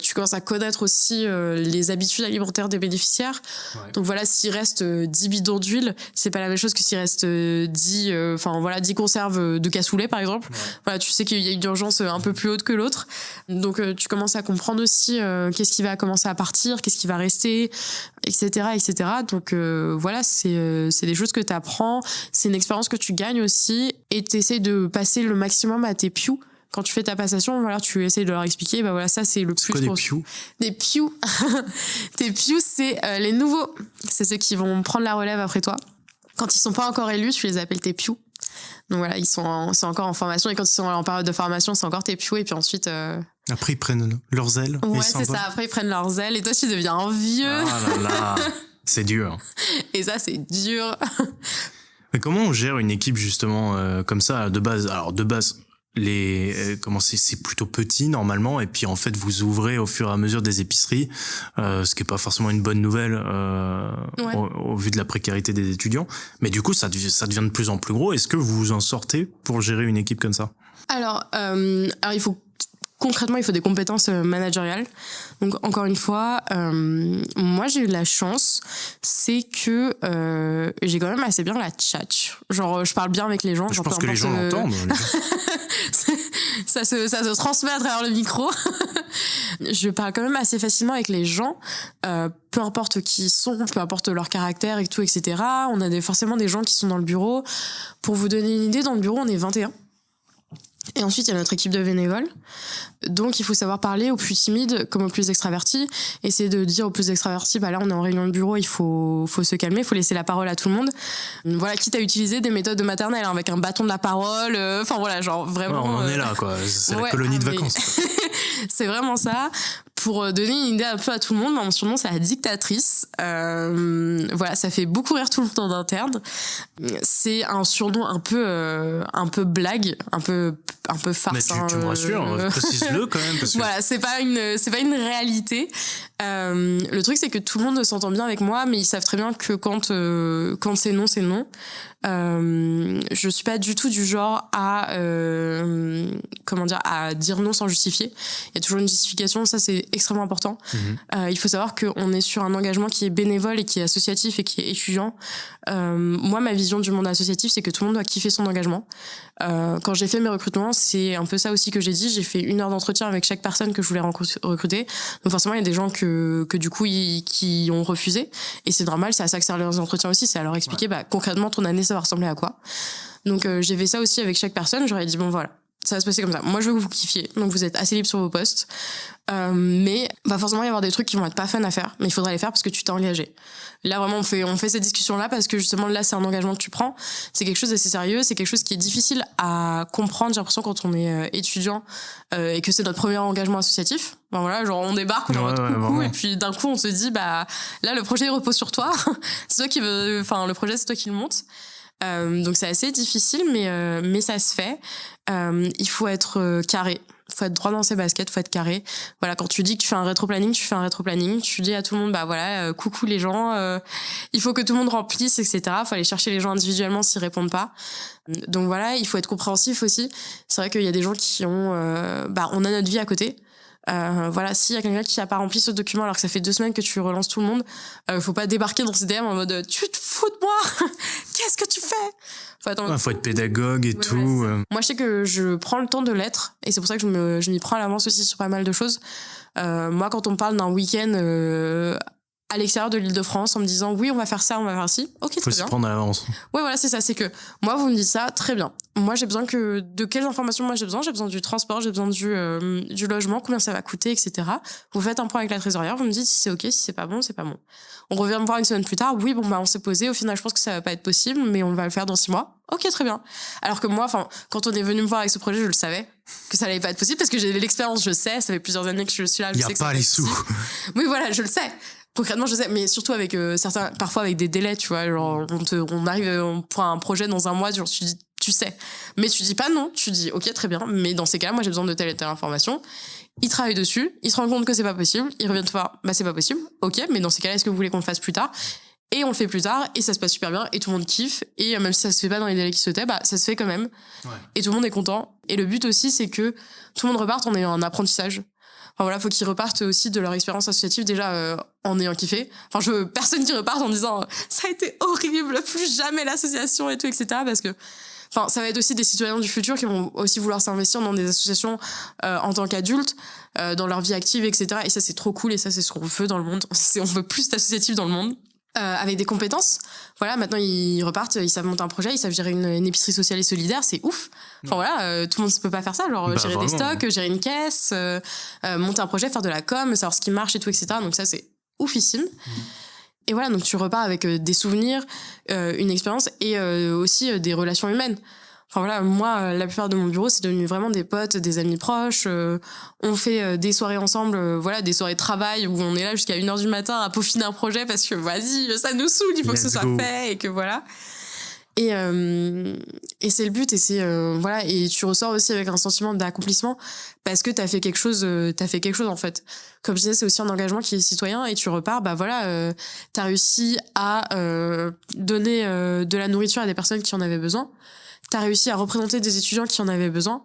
Tu commences à connaître aussi les habitudes alimentaires des bénéficiaires. Ouais. Donc voilà, s'il reste 10 bidons d'huile, c'est pas la même chose que s'il reste 10 conserves de cassoulet, par exemple. Ouais. Voilà, tu sais qu'il y a une urgence un peu plus haute que l'autre. Donc tu commences à comprendre aussi qu'est-ce qui va commencer à partir, qu'est-ce qui va rester, etc., etc. Donc voilà, c'est des choses que tu apprends, c'est une expérience que tu gagnes aussi, et tu essaies de passer le maximum à tes pious. Quand tu fais ta passation, voilà, tu essaies de leur expliquer, voilà, ça c'est le plus. C'est quoi des pious? Des pious. Tes pious, c'est les nouveaux. C'est ceux qui vont prendre la relève après toi. Quand ils sont pas encore élus, tu les appelles tes pious. Donc voilà, c'est encore en formation, et quand ils sont en période de formation, c'est encore tes pious, et puis ensuite. Après, ils prennent leurs ailes. Ouais, c'est ça. Après, ils prennent leurs ailes, et toi, tu deviens un vieux. Ah là là, c'est dur. Et ça, c'est dur. Mais comment on gère une équipe justement comme ça de base? Alors de base, c'est plutôt petit normalement, et puis en fait vous ouvrez au fur et à mesure des épiceries, ce qui est pas forcément une bonne nouvelle au vu de la précarité des étudiants. Mais du coup, ça devient de plus en plus gros. Est-ce que vous vous en sortez pour gérer une équipe comme ça? Alors concrètement, il faut des compétences managériales. Donc, encore une fois, moi, j'ai eu de la chance, c'est que j'ai quand même assez bien la tchatch. Genre, je parle bien avec les gens. Je pense que les gens l'entendent. ça se transmet à travers le micro. Je parle quand même assez facilement avec les gens, peu importe qui ils sont, peu importe leur caractère et tout, etc. On a forcément des gens qui sont dans le bureau. Pour vous donner une idée, dans le bureau, on est 21. Et ensuite, il y a notre équipe de bénévoles. Donc, il faut savoir parler aux plus timides comme aux plus extravertis. Essayer de dire aux plus extravertis, là, on est en réunion de bureau, il faut se calmer, il faut laisser la parole à tout le monde. Voilà, quitte à utiliser des méthodes de maternelle, avec un bâton de la parole. Enfin, voilà, genre vraiment. Ouais, on en est là, quoi. C'est la colonie de vacances. C'est vraiment ça. Pour donner une idée un peu à tout le monde, mon surnom, c'est la dictatrice. Voilà, ça fait beaucoup rire tout le temps d'interne. C'est un surnom un peu blague, un peu farce. Mais tu me rassures, précise-le quand même. Parce que... Voilà, c'est pas une réalité. Le truc, c'est que tout le monde s'entend bien avec moi, mais ils savent très bien que quand c'est non, c'est non. Je suis pas du tout du genre à dire non sans justifier. Il y a toujours une justification, ça c'est extrêmement important. Il faut savoir qu'on est sur un engagement qui est bénévole et qui est associatif et qui est étudiant. Moi, ma vision du monde associatif, c'est que tout le monde doit kiffer son engagement. Quand j'ai fait mes recrutements, c'est un peu ça aussi que j'ai dit. J'ai fait 1 heure d'entretien avec chaque personne que je voulais recruter. Donc forcément, il y a des gens que du coup qui ont refusé, et c'est normal. C'est à ça que servent les entretiens aussi, c'est à leur expliquer concrètement ton année ça va ressembler à quoi. Donc j'ai fait ça aussi avec chaque personne. J'aurais dit bon voilà, Ça va se passer comme ça. Moi, je veux que vous kiffiez. Donc, vous êtes assez libre sur vos postes. Mais va forcément y avoir des trucs qui vont être pas fun à faire. Mais il faudra les faire parce que tu t'es engagé. Là, vraiment, on fait cette discussion-là parce que justement, là, c'est un engagement que tu prends. C'est quelque chose d'assez sérieux. C'est quelque chose qui est difficile à comprendre, j'ai l'impression, quand on est étudiant et que c'est notre premier engagement associatif. Ben voilà, genre, on débarque, on est en mode coucou, et puis d'un coup, on se dit, bah, là, le projet, il repose sur toi. C'est toi qui veux, enfin, le projet, c'est toi qui le monte. Donc c'est assez difficile, mais ça se fait. Il faut être carré, faut être droit dans ses baskets, faut être carré. Voilà, quand tu dis que tu fais un rétroplanning, tu fais un rétroplanning. Tu dis à tout le monde, bah voilà, coucou les gens, il faut que tout le monde remplisse, etc. Faut aller chercher les gens individuellement s'ils répondent pas. Donc voilà, il faut être compréhensif aussi. C'est vrai qu'il y a des gens qui ont, on a notre vie à côté. Voilà, s'il y a quelqu'un qui a pas rempli ce document alors que ça fait 2 semaines que tu relances tout le monde, faut pas débarquer dans ces DM en mode tu te fous de moi, qu'est-ce que tu fais? Faut être pédagogue et tout. Moi, je sais que je prends le temps de l'être et c'est pour ça que je m'y prends à l'avance aussi sur pas mal de choses. Moi, quand on me parle d'un week-end à l'extérieur de l'Île-de-France en me disant oui, on va faire ça, on va faire ci, ok, très bien. Faut s'y prendre à l'avance. Ouais, voilà, c'est ça. C'est que moi, vous me dites ça, très bien. Moi, j'ai besoin de quelles informations moi j'ai besoin? J'ai besoin du transport, j'ai besoin du logement, combien ça va coûter, etc. Vous faites un point avec la trésorière, vous me dites si c'est ok, si c'est pas bon, c'est pas bon. On revient me voir une semaine plus tard. Oui, bon, bah, on s'est posé. Au final, je pense que ça va pas être possible, mais on va le faire dans 6 mois. Ok, très bien. Alors que moi, quand on est venu me voir avec ce projet, je le savais que ça allait pas être possible parce que j'ai de l'expérience, je sais, ça fait plusieurs années que je suis là. Il y a pas les sous. Oui, voilà, je le sais. Concrètement, je sais, mais surtout avec certains, parfois avec des délais, tu vois, genre on arrive pour un projet dans 1 mois, genre tu sais, mais tu dis pas non, tu dis ok, très bien, mais dans ces cas-là, moi j'ai besoin de telle et telle information. Ils travaillent dessus, ils se rendent compte que c'est pas possible, ils reviennent te voir, bah c'est pas possible, ok, mais dans ces cas-là, est-ce que vous voulez qu'on le fasse plus tard? Et on le fait plus tard, et ça se passe super bien, et tout le monde kiffe, et même si ça se fait pas dans les délais qui se souhaitaient, bah ça se fait quand même, et tout le monde est content. Et le but aussi, c'est que tout le monde reparte en ayant un apprentissage. Enfin voilà, faut qu'ils repartent aussi de leur expérience associative déjà en ayant kiffé. Enfin, je veux personne qui reparte en disant ça a été horrible, plus jamais l'association et tout, etc. Parce que, enfin, ça va être aussi des citoyens du futur qui vont aussi vouloir s'investir dans des associations en tant qu'adultes, dans leur vie active, etc. Et ça, c'est trop cool et ça, c'est ce qu'on veut dans le monde. On veut plus d'associatifs dans le monde. Avec des compétences. Voilà, maintenant ils repartent, ils savent monter un projet, ils savent gérer une épicerie sociale et solidaire, c'est ouf. Enfin voilà, tout le monde ne peut pas faire ça, genre gérer des stocks, gérer une caisse, monter un projet, faire de la com, savoir ce qui marche et tout, etc. Donc ça, c'est oufissime. Et voilà, donc tu repars avec des souvenirs, une expérience et aussi des relations humaines. Enfin voilà, moi, la plupart de mon bureau, c'est devenu vraiment des potes, des amis proches. On fait des soirées ensemble, voilà, des soirées de travail où on est là jusqu'à 1h du matin à peaufiner un projet parce que vas-y, ça nous saoule, il faut que ce soit fait et que voilà. Et c'est le but et c'est voilà, et tu ressors aussi avec un sentiment d'accomplissement parce que t'as fait quelque chose en fait. Comme je disais, c'est aussi un engagement qui est citoyen et tu repars, bah voilà, t'as réussi à donner de la nourriture à des personnes qui en avaient besoin. T'as réussi à représenter des étudiants qui en avaient besoin.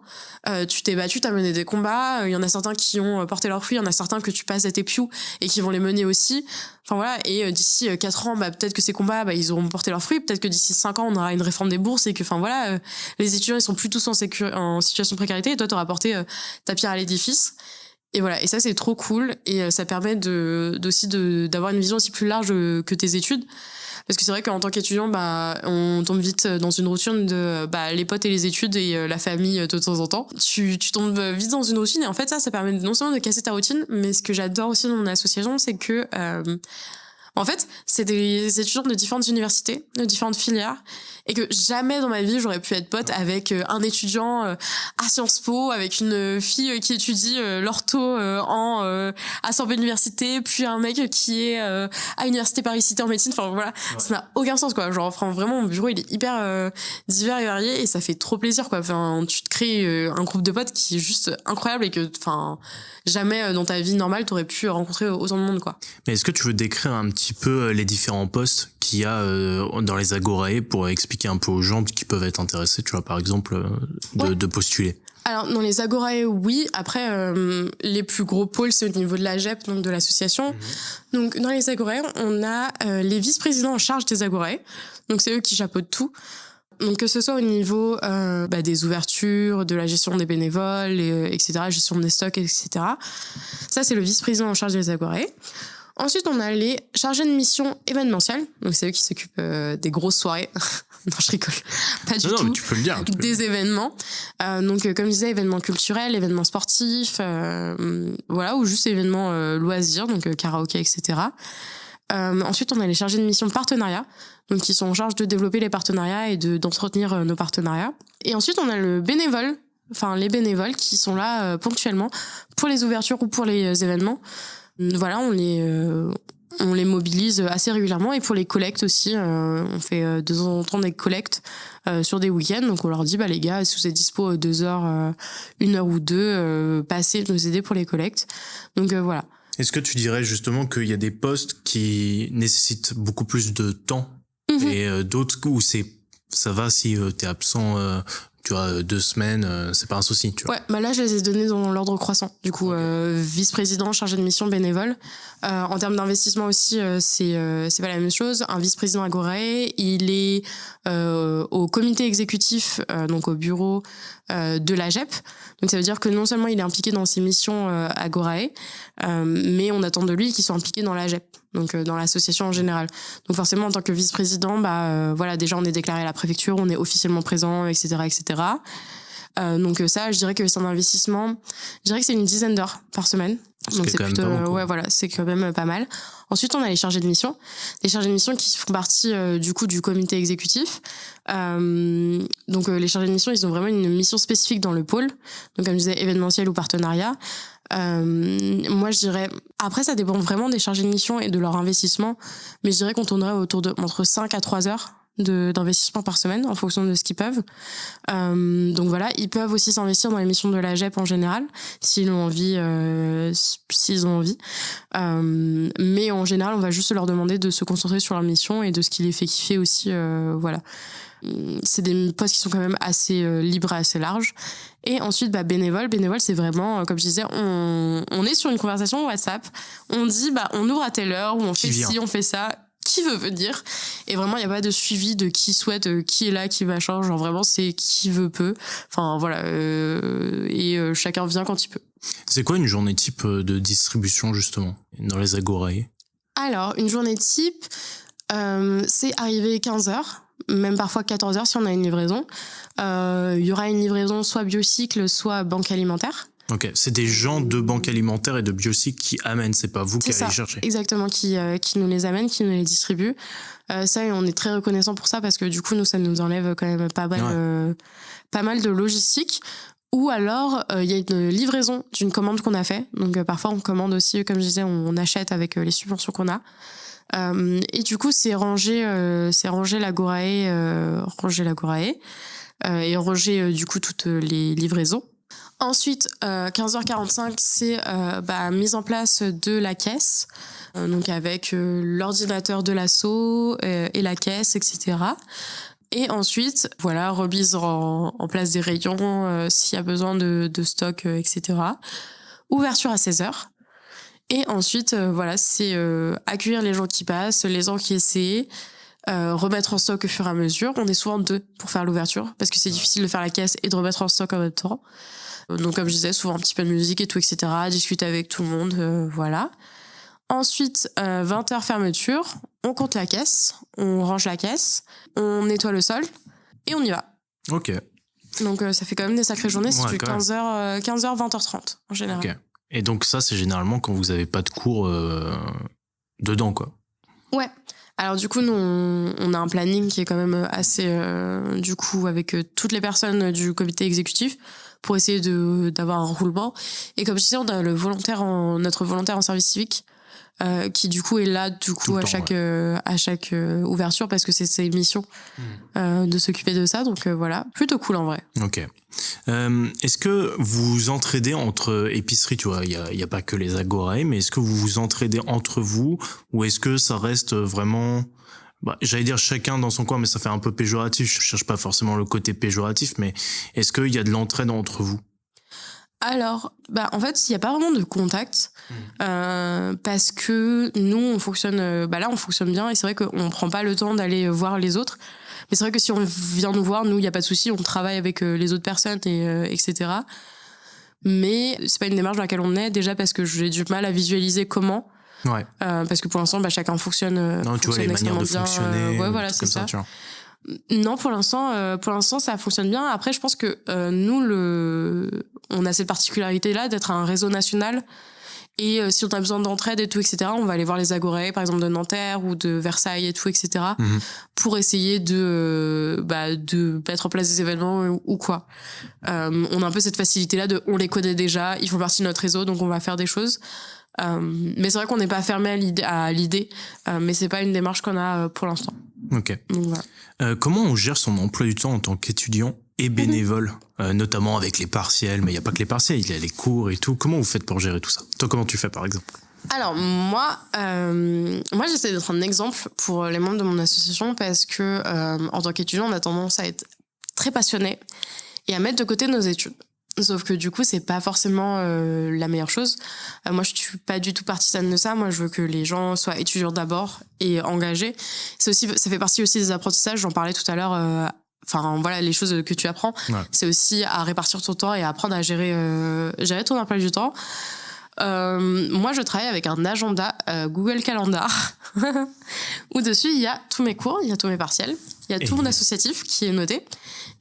Tu t'es battu, t'as mené des combats. Il y en a certains qui ont porté leurs fruits, il y en a certains que tu passes à tes pious et qui vont les mener aussi. Enfin voilà, et d'ici 4 ans, bah peut-être que ces combats, bah ils auront porté leurs fruits. Peut-être que d'ici 5 ans, on aura une réforme des bourses et que, enfin voilà, les étudiants ils sont plus tous en situation de précarité et toi t'auras porté ta pierre à l'édifice. Et voilà, et ça c'est trop cool et ça permet aussi d'avoir une vision aussi plus large que tes études. Parce que c'est vrai qu'en tant qu'étudiant, bah, on tombe vite dans une routine de les potes et les études et la famille de temps en temps. Tu tombes vite dans une routine et en fait ça permet non seulement de casser ta routine, mais ce que j'adore aussi dans mon association, c'est que en fait, c'est des étudiants de différentes universités, de différentes filières, et que jamais dans ma vie j'aurais pu être pote avec un étudiant à Sciences Po, avec une fille qui étudie l'ortho à Sorbonne Université, puis un mec qui est à l'université Paris-Cité en médecine. Enfin voilà, ça n'a aucun sens quoi. Genre vraiment mon bureau il est hyper divers et varié et ça fait trop plaisir quoi. Enfin tu te crées un groupe de potes qui est juste incroyable et que enfin jamais dans ta vie normale t'aurais pu rencontrer autant de monde quoi. Mais est-ce que tu veux décrire un petit peu les différents postes qu'il y a dans les Agorae pour expliquer un peu aux gens qui peuvent être intéressés, tu vois, par exemple, de postuler? Alors, dans les Agorae, oui. Après, les plus gros pôles, c'est au niveau de l'AGEP, donc de l'association. Donc, dans les Agorae, on a les vice-présidents en charge des Agorae. Donc, c'est eux qui chapeautent tout. Donc, que ce soit au niveau des ouvertures, de la gestion des bénévoles, etc., gestion des stocks, etc. Ça, c'est le vice-président en charge des Agorae. Ensuite, on a les chargés de mission événementiels. Donc, c'est eux qui s'occupent des grosses soirées. Non, je rigole. Pas du tout. Mais tu peux le dire. Des événements. Donc, comme je disais, événements culturels, événements sportifs, voilà, ou juste événements loisirs, donc karaoké, etc. Ensuite, on a les chargés de mission partenariat, donc qui sont en charge de développer les partenariats et d'entretenir nos partenariats. Et ensuite, on a les bénévoles qui sont là ponctuellement pour les ouvertures ou pour les événements. Voilà, on les mobilise assez régulièrement, et pour les collectes aussi, on fait de temps en temps des collectes sur des week-ends. Donc on leur dit, les gars, si vous êtes dispo 2 heures, 1 heure ou 2, passez nous aider pour les collectes. Donc voilà. Est-ce que tu dirais justement qu'il y a des postes qui nécessitent beaucoup plus de temps et d'autres où ça va si t'es absent tu vois, 2 semaines, c'est pas un souci, tu vois. Ouais, là, je les ai donnés dans l'ordre croissant. Du coup, vice-président, chargé de mission, bénévole. En termes d'investissement aussi, c'est pas la même chose. Un vice-président Agorae, il est au comité exécutif, donc au bureau de l'AGEP. Donc ça veut dire que non seulement il est impliqué dans ses missions Agorae, mais on attend de lui qu'il soit impliqué dans l'AGEP, donc dans l'association en général. Donc forcément, en tant que vice-président, voilà, déjà on est déclaré à la préfecture, on est officiellement présent, etc., etc. Donc ça, je dirais que c'est un investissement. Je dirais que c'est une 10aine d'heures par semaine. Donc c'est plutôt, ouais, voilà, c'est quand même pas mal. Ensuite, on a les chargés de mission. Les chargés de mission qui font partie du coup du comité exécutif. Donc les chargés de mission, ils ont vraiment une mission spécifique dans le pôle. Donc comme je disais, événementiel ou partenariat. Moi, je dirais, après, ça dépend vraiment des chargés de mission et de leur investissement, mais je dirais qu'on tournerait autour de entre 5 à 3 heures d'investissement par semaine en fonction de ce qu'ils peuvent. Donc voilà, ils peuvent aussi s'investir dans les missions de l'AGEP en général s'ils ont envie. Mais en général, on va juste leur demander de se concentrer sur leur mission et de ce qui les fait kiffer aussi. Voilà. C'est des postes qui sont quand même assez libres et assez larges. Et ensuite, bénévole, c'est vraiment, comme je disais, on est sur une conversation WhatsApp, on dit, on ouvre à telle heure, ou on fait ci, on fait ça, qui veut venir, et vraiment, il n'y a pas de suivi de qui souhaite, qui est là, qui va changer, genre vraiment, c'est qui veut peut, enfin voilà, et chacun vient quand il peut. C'est quoi une journée type de distribution, justement, dans les Agorae? Alors, une journée type, c'est arriver 15h, même parfois 14h si on a une livraison. Il y aura une livraison soit Biocycle, soit banque alimentaire. Ok, c'est des gens de banque alimentaire et de Biocycle qui amènent, c'est pas vous qui allez les chercher. Exactement, qui nous les amènent, qui nous les distribuent. Ça, on est très reconnaissant pour ça parce que du coup, nous, ça nous enlève quand même pas mal de logistique. Ou alors, il y a une livraison d'une commande qu'on a fait. Donc parfois, on commande aussi, comme je disais, on achète avec les subventions qu'on a. Et du coup, c'est ranger l'Agorae, et ranger du coup toutes les livraisons. Ensuite, 15h45, c'est mise en place de la caisse, donc avec l'ordinateur de l'asso et la caisse, etc. Et ensuite, voilà, remise en place des rayons s'il y a besoin de stock, etc. Ouverture à 16h. Et ensuite, voilà, c'est accueillir les gens qui passent, les encaisser, remettre en stock au fur et à mesure. On est souvent 2 pour faire l'ouverture, parce que c'est difficile de faire la caisse et de remettre en stock en même temps. Donc, comme je disais, souvent un petit peu de musique et tout, etc. Discuter avec tout le monde, voilà. Ensuite, 20h fermeture, on compte la caisse, on range la caisse, on nettoie le sol, et on y va. Ok. Donc, ça fait quand même des sacrées journées, c'est du 15h, 20h30 en général. Ok. Et donc ça, c'est généralement quand vous avez pas de cours dedans, quoi. Ouais. Alors du coup, nous, on a un planning qui est quand même assez, du coup, avec toutes les personnes du comité exécutif pour essayer d'avoir un roulement. Et comme je disais, on a notre volontaire en service civique qui du coup est là du coup à chaque ouverture parce que c'est ses missions de s'occuper de ça. Donc voilà, plutôt cool en vrai. Ok. Est-ce que vous entraidez entre épiceries, tu vois, il y a pas que les Agorae, mais est-ce que vous vous entraidez entre vous ou est-ce que ça reste vraiment, j'allais dire chacun dans son coin, mais ça fait un peu péjoratif. Je cherche pas forcément le côté péjoratif, mais est-ce qu'il y a de l'entraide entre vous? Alors, en fait, il n'y a pas vraiment de contact parce que nous, on fonctionne, là, on fonctionne bien et c'est vrai qu'on prend pas le temps d'aller voir les autres. Mais c'est vrai que si on vient nous voir, nous, il n'y a pas de souci, on travaille avec les autres personnes, etc. Mais c'est pas une démarche dans laquelle on est, déjà parce que j'ai du mal à visualiser comment. Ouais. Parce que pour l'instant, chacun fonctionne. Non, tu vois, les manières de fonctionner. Ouais, voilà, c'est ça. Non, pour l'instant, ça fonctionne bien. Après, je pense que nous, on a cette particularité-là d'être un réseau national. Et si on a besoin d'entraide et tout, etc., on va aller voir les agorais, par exemple de Nanterre ou de Versailles et tout, etc., pour essayer de mettre en place des événements ou quoi. On a un peu cette facilité-là on les connaît déjà, ils font partie de notre réseau, donc on va faire des choses. Mais c'est vrai qu'on n'est pas fermé à l'idée, mais c'est pas une démarche qu'on a pour l'instant. Ok. Donc, voilà. Comment on gère son emploi du temps en tant qu'étudiant et bénévole, notamment avec les partiels, mais il n'y a pas que les partiels, il y a les cours et tout. Comment vous faites pour gérer tout ça? Toi, comment tu fais par exemple? Alors moi j'essaie d'être un exemple pour les membres de mon association parce que en tant qu'étudiant, on a tendance à être très passionné et à mettre de côté nos études. Sauf que du coup, c'est pas forcément la meilleure chose. Moi, je suis pas du tout partisane de ça. Moi, je veux que les gens soient étudiants d'abord et engagés. Ça fait partie aussi des apprentissages. J'en parlais tout à l'heure. Les choses que tu apprends, c'est aussi à répartir ton temps et à apprendre à gérer ton emploi du temps. Moi, je travaille avec un agenda Google Calendar où dessus il y a tous mes cours, il y a tous mes partiels, il y a tout mon associatif qui est noté.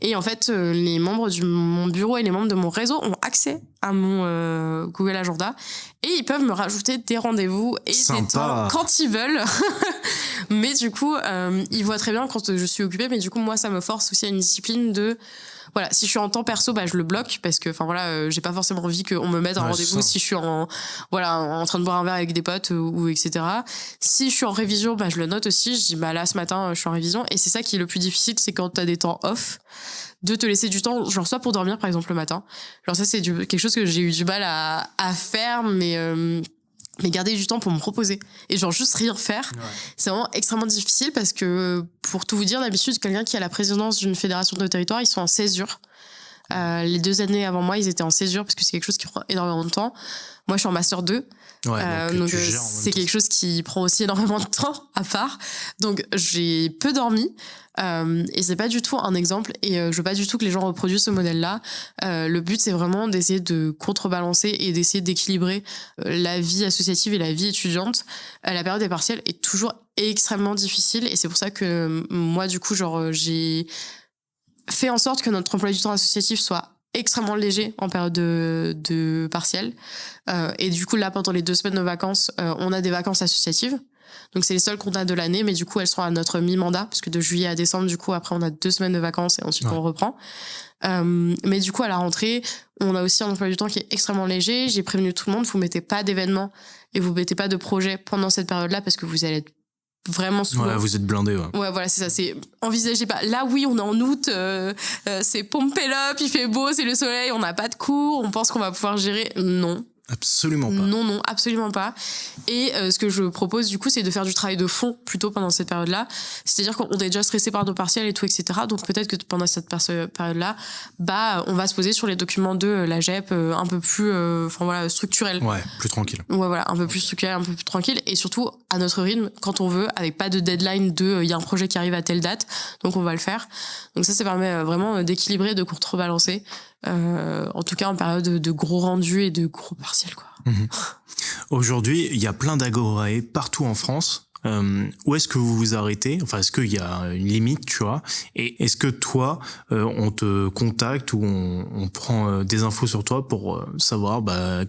Et en fait, les membres de mon bureau et les membres de mon réseau ont accès à mon Google Agenda et ils peuvent me rajouter des rendez-vous et des temps quand ils veulent. Mais du coup, ils voient très bien quand je suis occupée. Mais du coup, moi, ça me force aussi à une discipline de... Voilà, si je suis en temps perso, je le bloque parce que, j'ai pas forcément envie qu'on me mette un rendez-vous si je suis en train de boire un verre avec des potes ou etc. Si je suis en révision, je le note aussi. Je dis, là, ce matin, je suis en révision. Et c'est ça qui est le plus difficile, c'est quand t'as des temps off, de te laisser du temps, genre soit pour dormir, par exemple, le matin. Genre ça, c'est quelque chose que j'ai eu du mal à faire, mais garder du temps pour me reposer et juste rien faire, c'est vraiment extrêmement difficile parce que, pour tout vous dire, d'habitude, quelqu'un qui a la présidence d'une fédération de territoire, ils sont en césure. Les 2 années avant moi, ils étaient en césure parce que c'est quelque chose qui prend énormément de temps. Moi, je suis en master 2. Donc c'est quelque chose qui prend aussi énormément de temps à part. Donc j'ai peu dormi. Et c'est pas du tout un exemple et je veux pas du tout que les gens reproduisent ce modèle-là. Le but, c'est vraiment d'essayer de contrebalancer et d'essayer d'équilibrer la vie associative et la vie étudiante. La période des partiels est toujours extrêmement difficile et c'est pour ça que moi, du coup, j'ai fait en sorte que notre emploi du temps associatif soit extrêmement léger en période de partiel. Et du coup, là, pendant les 2 semaines de vacances, on a des vacances associatives. Donc, c'est les seules qu'on a de l'année, mais du coup, elles seront à notre mi-mandat, parce que de juillet à décembre, du coup, après, on a 2 semaines de vacances et ensuite on reprend. Mais du coup, à la rentrée, on a aussi un emploi du temps qui est extrêmement léger. J'ai prévenu tout le monde, vous mettez pas d'événements et vous mettez pas de projets pendant cette période-là, parce que vous allez être vraiment souvent. Ouais, vous êtes blindés, ouais, voilà, c'est ça, c'est envisagez pas. Là, oui, on est en août, c'est pompé up, il fait beau, c'est le soleil, on n'a pas de cours, on pense qu'on va pouvoir gérer. Non. Absolument pas. Non, absolument pas. Et ce que je propose, du coup, c'est de faire du travail de fond plutôt pendant cette période-là. C'est-à-dire qu'on est déjà stressé par nos partiels et tout, etc. Donc peut-être que pendant cette période-là, on va se poser sur les documents de la GEP un peu plus, structurels. Ouais, plus tranquille. Ouais, voilà, un peu plus structurel, un peu plus tranquille. Et surtout, à notre rythme, quand on veut, avec pas de deadline il y a un projet qui arrive à telle date, donc on va le faire. Donc ça permet vraiment d'équilibrer, de contrebalancer. En tout cas en période de gros rendus et de gros partiels, quoi. Aujourd'hui, il y a plein d'agorae partout en France. Où est-ce que vous vous arrêtez? Enfin, est-ce qu'il y a une limite, tu vois? Et est-ce que toi, on te contacte ou on prend des infos sur toi pour savoir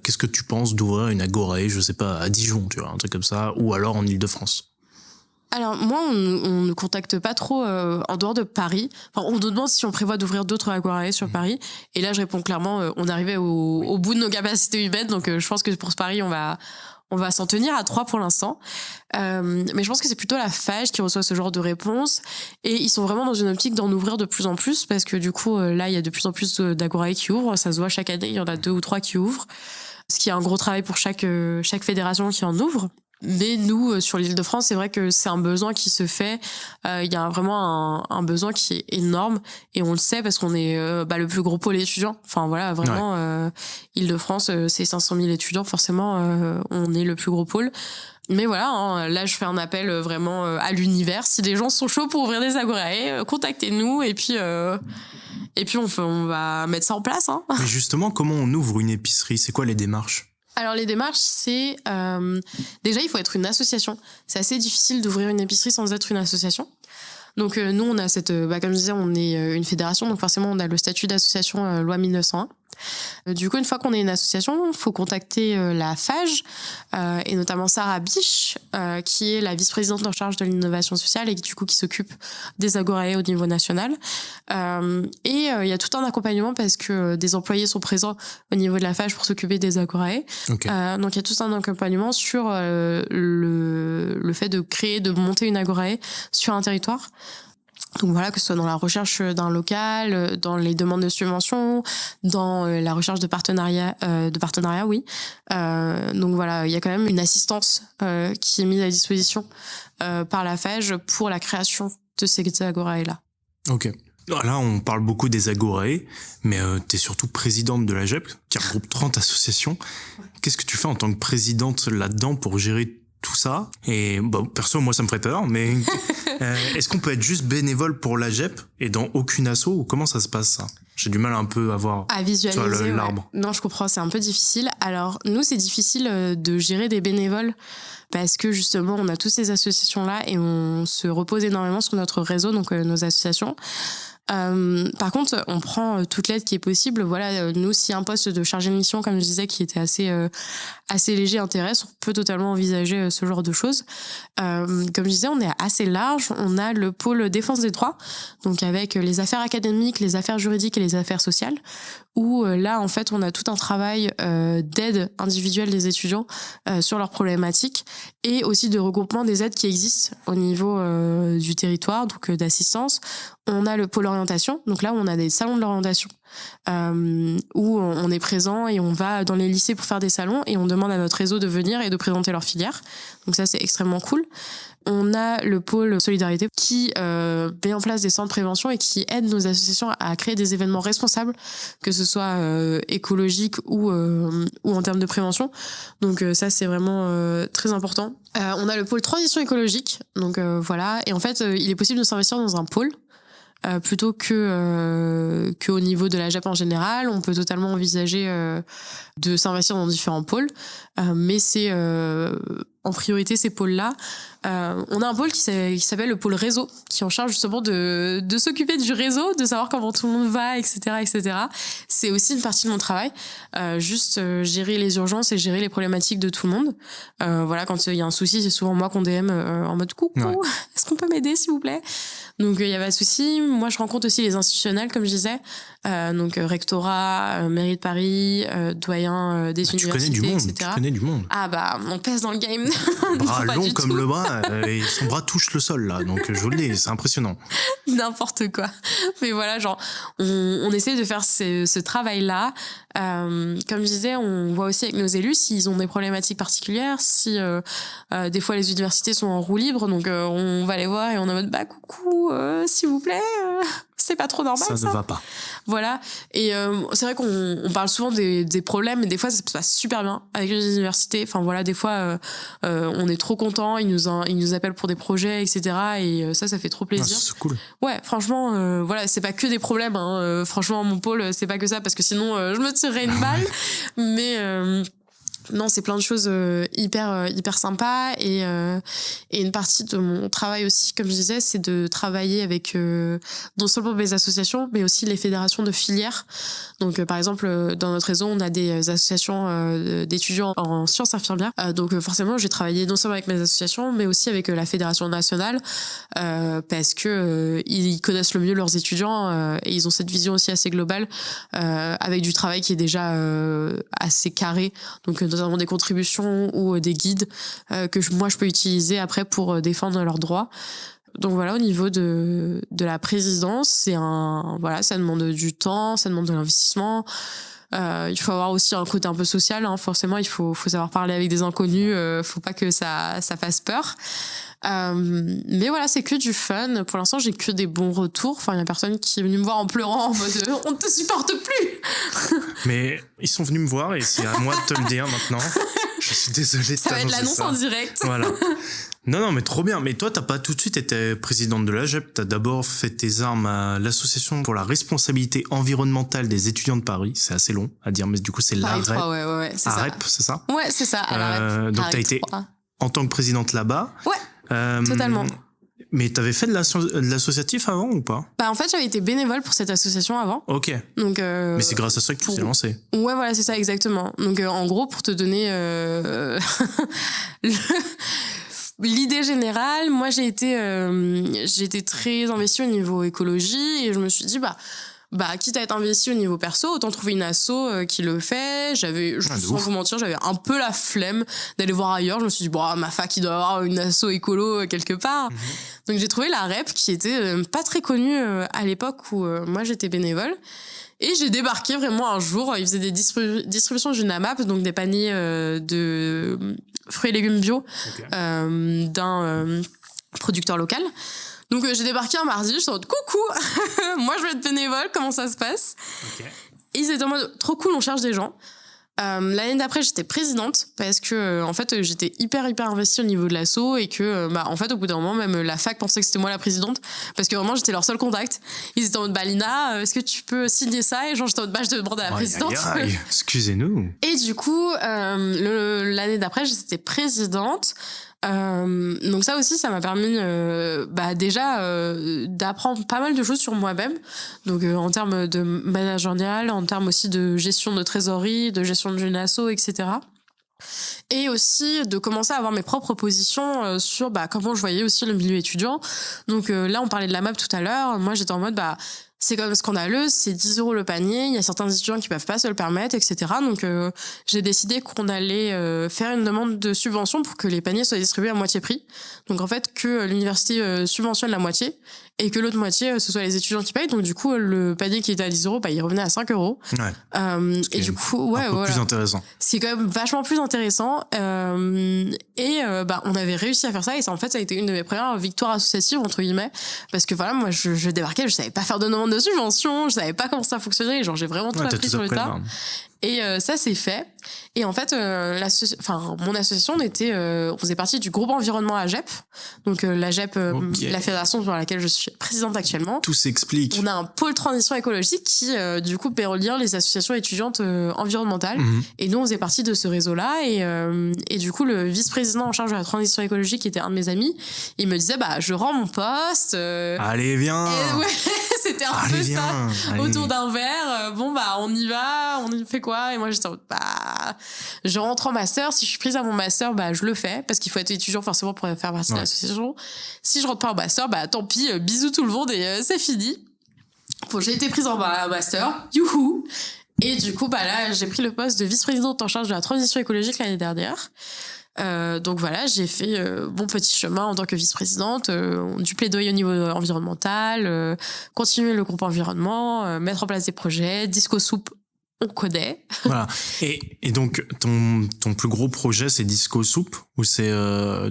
qu'est-ce que tu penses d'ouvrir une agorae, je sais pas, à Dijon, tu vois, un truc comme ça, ou alors en Île-de-France? Alors moi, on ne contacte pas trop en dehors de Paris. Enfin, on nous demande si on prévoit d'ouvrir d'autres agorae sur Paris. Et là, je réponds clairement, on est arrivé au bout de nos capacités humaines. Donc, je pense que pour ce Paris, on va s'en tenir à 3 pour l'instant. Mais je pense que c'est plutôt la FAGE qui reçoit ce genre de réponse. Et ils sont vraiment dans une optique d'en ouvrir de plus en plus. Parce que du coup, là, il y a de plus en plus d'agorae qui ouvrent. Ça se voit chaque année, il y en a 2 ou 3 qui ouvrent. Ce qui est un gros travail pour chaque fédération qui en ouvre. Mais nous, sur l'Île-de-France, c'est vrai que c'est un besoin qui se fait. Il y a vraiment un besoin qui est énorme. Et on le sait parce qu'on est le plus gros pôle étudiant. Enfin voilà, vraiment, Île-de-France, c'est 500 000 étudiants. Forcément, on est le plus gros pôle. Mais voilà, là, je fais un appel vraiment à l'univers. Si des gens sont chauds pour ouvrir des agorae, contactez-nous. Et puis on va mettre ça en place. Mais justement, comment on ouvre une épicerie? C'est quoi les démarches? Alors les démarches, c'est déjà il faut être une association. C'est assez difficile d'ouvrir une épicerie sans être une association. Donc nous on a comme je disais, on est une fédération, donc forcément on a le statut d'association loi 1901. Du coup, une fois qu'on est une association, il faut contacter la FAGE et notamment Sarah Biche, qui est la vice-présidente en charge de l'innovation sociale et du coup qui s'occupe des agorae au niveau national. Et il y a tout un accompagnement parce que des employés sont présents au niveau de la FAGE pour s'occuper des agorae. Okay. Donc il y a tout un accompagnement sur le fait de monter une agorae sur un territoire. Donc voilà, que ce soit dans la recherche d'un local, dans les demandes de subventions, dans la recherche de partenariat, oui. Donc voilà, il y a quand même une assistance qui est mise à disposition par la FAGE pour la création de ces agorae-là. Ok. Là, on parle beaucoup des agorae, mais tu es surtout présidente de l'AGEP, qui regroupe 30 associations. Qu'est-ce que tu fais en tant que présidente là-dedans pour gérer tout ça? Et bon, perso, moi, ça me ferait peur, mais est-ce qu'on peut être juste bénévole pour l'AGEP et dans aucune asso, ou comment ça se passe, ça? J'ai du mal un peu à visualiser l'arbre. Ouais. Non, je comprends, c'est un peu difficile. Alors, nous, c'est difficile de gérer des bénévoles parce que justement, on a toutes ces associations-là et on se repose énormément sur notre réseau, donc nos associations. Par contre, on prend toute l'aide qui est possible. Voilà, nous, si un poste de chargé de mission, comme je disais, qui était assez léger, intéresse, on peut totalement envisager ce genre de choses. Comme je disais, on est assez large. On a le pôle défense des droits, donc avec les affaires académiques, les affaires juridiques et les affaires sociales, où là, en fait, on a tout un travail d'aide individuelle des étudiants sur leurs problématiques et aussi de regroupement des aides qui existent au niveau du territoire, donc d'assistance. On a le pôle orientation, donc là où on a des salons de l'orientation où on est présent et on va dans les lycées pour faire des salons et on demande à notre réseau de venir et de présenter leur filière. Donc ça, c'est extrêmement cool. On a le pôle solidarité qui met en place des centres de prévention et qui aide nos associations à créer des événements responsables, que ce soit écologiques ou en termes de prévention. Donc ça, c'est vraiment très important. On a le pôle transition écologique, donc voilà. Et en fait, il est possible de s'investir dans un pôle. Plutôt que au niveau de l'AGEP en général, on peut totalement envisager de s'investir dans différents pôles, mais c'est en priorité ces pôles-là. On a un pôle qui s'appelle le pôle réseau, qui est en charge justement de s'occuper du réseau, de savoir comment tout le monde va, etc., etc. C'est aussi une partie de mon travail, juste gérer les urgences et gérer les problématiques de tout le monde. Voilà, quand il y a un souci, c'est souvent moi qu'on DM en mode coucou, ouais. Est-ce qu'on peut m'aider s'il vous plaît? Donc il y a pas de souci. Moi je rencontre aussi les institutionnels, comme je disais, donc rectorat, mairie de Paris, doyen des universités, etc. Tu connais du monde. Ah bah on pèse dans le game. Bras long comme le bras, et son bras touche le sol là, donc je vous le dis, c'est impressionnant. N'importe quoi. Mais voilà, genre on essaie de faire ce travail-là. Comme je disais, on voit aussi avec nos élus s'ils ont des problématiques particulières, si des fois les universités sont en roue libre, donc on va les voir et on est en mode bah coucou, s'il vous plaît, c'est pas trop normal ça. Ça ne va pas. Voilà. Et c'est vrai qu'on parle souvent des problèmes, mais des fois ça se passe super bien avec les universités. Enfin voilà, des fois on est trop contents, ils nous appellent pour des projets, etc. Et ça fait trop plaisir. Ah, c'est cool. Ouais, franchement, voilà, c'est pas que des problèmes. Hein. Franchement, mon pôle, c'est pas que ça, parce que sinon je me tirerais une balle. Mais non, c'est plein de choses hyper sympas et une partie de mon travail aussi, comme je disais, c'est de travailler avec non seulement mes associations, mais aussi les fédérations de filières. Donc par exemple, dans notre réseau, on a des associations d'étudiants en sciences infirmières. Donc forcément, j'ai travaillé non seulement avec mes associations, mais aussi avec la fédération nationale parce que ils connaissent le mieux leurs étudiants et ils ont cette vision aussi assez globale avec du travail qui est déjà assez carré. Donc notamment des contributions ou des guides que moi je peux utiliser après pour défendre leurs droits. Donc voilà, au niveau de la présidence, ça demande du temps, ça demande de l'investissement. Il faut avoir aussi un côté un peu social, hein. Forcément il faut savoir parler avec des inconnus, faut pas que ça fasse peur. Mais voilà, c'est que du fun. Pour l'instant, j'ai que des bons retours. Enfin, il y a personne qui est venu me voir en pleurant en mode on ne te supporte plus. Mais ils sont venus me voir et c'est à moi de te le dire maintenant. Je suis désolé de ça va être l'annonce en direct. Voilà. Non, mais trop bien. Mais toi, t'as pas tout de suite été présidente de l'AGEP. T'as d'abord fait tes armes à l'association pour la responsabilité environnementale des étudiants de Paris. C'est assez long à dire, mais du coup, c'est l'AREP. Ouais, c'est AREP, c'est ça? Ouais, c'est ça, à l'AREP. Donc, t'as été en tant que présidente là-bas. Ouais, totalement. Mais t'avais fait de l'associatif avant ou pas? En fait, j'avais été bénévole pour cette association avant. Ok. Donc, mais c'est grâce à ça que tu t'es lancé. Ouais, voilà, c'est ça, exactement. Donc, en gros, pour te donner l'idée générale, moi, j'ai été très investie au niveau écologie et je me suis dit, quitte à être investi au niveau perso, autant trouver une asso qui le fait. Sans vous mentir, j'avais un peu la flemme d'aller voir ailleurs. Je me suis dit, ma fac, il doit avoir une asso écolo quelque part. Donc j'ai trouvé la REP qui était pas très connue à l'époque où moi j'étais bénévole. Et j'ai débarqué vraiment un jour, ils faisaient des distributions du NAMAP, donc des paniers de fruits et légumes bio d'un producteur local. Donc j'ai débarqué un mardi, je suis en mode coucou, moi je vais être bénévole, comment ça se passe? Et ils étaient en mode trop cool, on cherche des gens. L'année d'après, j'étais présidente parce que en fait j'étais hyper investie au niveau de l'asso et que en fait au bout d'un moment même la fac pensait que c'était moi la présidente parce que vraiment j'étais leur seul contact. Ils étaient en mode Lina, est-ce que tu peux signer ça? Et genre j'étais en mode je te demande à la présidente. Excusez-nous. Et du coup l'année d'après j'étais présidente. Donc ça aussi, ça m'a permis déjà d'apprendre pas mal de choses sur moi-même. Donc en termes de managérial, en termes aussi de gestion de trésorerie, de gestion d'une asso, etc. Et aussi de commencer à avoir mes propres positions sur comment je voyais aussi le milieu étudiant. Donc là, on parlait de la map tout à l'heure. Moi, j'étais en mode c'est quand même scandaleux, c'est 10 € le panier, il y a certains étudiants qui peuvent pas se le permettre, etc. Donc j'ai décidé qu'on allait faire une demande de subvention pour que les paniers soient distribués à moitié prix. Donc en fait que l'université subventionne la moitié et que l'autre moitié ce soit les étudiants qui payent. Donc du coup le panier qui était à 10 €, il revenait à 5 €. Ouais. Et du coup un peu plus intéressant. C'est quand même vachement plus intéressant. On avait réussi à faire ça et ça en fait ça a été une de mes premières victoires associatives entre guillemets parce que voilà, moi je débarquais, je savais pas faire de demande de subvention, je savais pas comment ça fonctionnait, genre j'ai vraiment tout appris sur le tas. Et ça c'est fait. Et en fait mon association on faisait partie du groupe environnement AGEP. Donc l'AGEP, la fédération sur laquelle je suis présidente actuellement. Tout s'explique. On a un pôle transition écologique qui du coup peut relier les associations étudiantes environnementales. Et nous on faisait partie de ce réseau-là et du coup le vice-président en charge de la transition écologique qui était un de mes amis, il me disait je rends mon poste. Allez viens. Et ouais, c'était un peu ça. Autour d'un verre, on y va, on y fait quoi? Et moi j'étais en mode je rentre en master, si je suis prise à mon master je le fais parce qu'il faut être étudiant forcément pour faire partie de l'association. Si je rentre pas en master tant pis, bisous tout le monde et c'est fini. Bon, j'ai été prise en master, youhou. Et du coup là j'ai pris le poste de vice-présidente en charge de la transition écologique l'année dernière. Donc voilà, j'ai fait mon petit chemin en tant que vice-présidente, du plaidoyer au niveau environnemental, continuer le groupe environnement, mettre en place des projets, Disco Soup, on connaît. Voilà. Et donc ton plus gros projet c'est Disco Soup ou c'est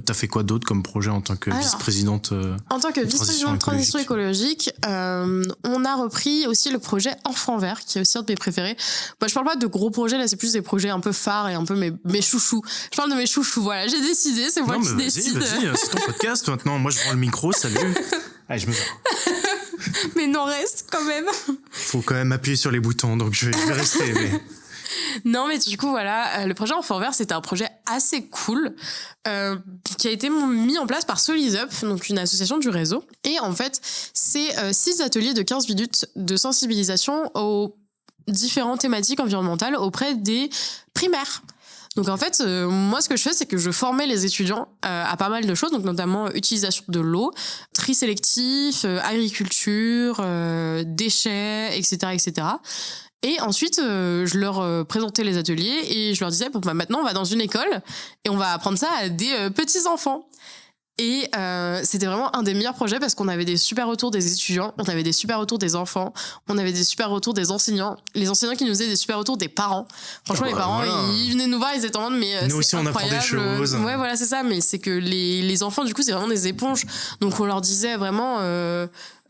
t'as fait quoi d'autre comme projet en tant que vice-présidente en tant que vice-présidente de transition écologique, on a repris aussi le projet Enfants Verts qui est aussi un de mes préférés. Moi je parle pas de gros projets, là c'est plus des projets un peu phares et un peu mes chouchous. Je parle de mes chouchous, voilà, j'ai décidé, c'est moi qui décide. Vas-y, c'est ton podcast maintenant, moi je prends le micro, salut. Allez, je me sers. Mais non, reste quand même. Faut quand même appuyer sur les boutons, donc je vais rester. Mais... Non, mais du coup, voilà, le projet Enfants Verts, c'était un projet assez cool qui a été mis en place par Solisup, donc une association du réseau. Et en fait, c'est 6 ateliers de 15 minutes de sensibilisation aux différentes thématiques environnementales auprès des primaires. Donc en fait, moi ce que je fais, c'est que je formais les étudiants à pas mal de choses, donc notamment utilisation de l'eau, tri sélectif, agriculture, déchets, etc., etc. Et ensuite, je leur présentais les ateliers et je leur disais maintenant on va dans une école et on va apprendre ça à des petits enfants. Et c'était vraiment un des meilleurs projets parce qu'on avait des super retours des étudiants, on avait des super retours des enfants, on avait des super retours des enseignants, les enseignants qui nous faisaient des super retours des parents. Franchement, les parents, ils venaient nous voir, ils étaient en mode mais nous aussi, on apprend des choses. Ouais, voilà, c'est ça. Mais c'est que les enfants, du coup, c'est vraiment des éponges. Donc on leur disait vraiment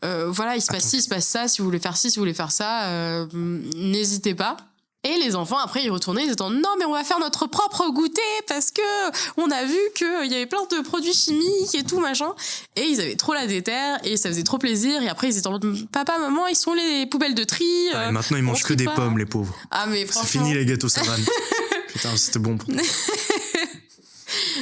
voilà, il se passe ci, il se passe ça, si vous voulez faire ci, si vous voulez faire ça, n'hésitez pas. Et les enfants, après, ils retournaient, ils étaient non, mais on va faire notre propre goûter parce que on a vu qu'il y avait plein de produits chimiques et tout, machin. Et ils avaient trop la déterre et ça faisait trop plaisir. Et après, ils étaient en mode, papa, maman, ils sont les poubelles de tri. Et maintenant, ils mangent que des pommes, les pauvres. Ah, mais franchement. C'est fini les gâteaux savane. Putain, c'était bon pour toi.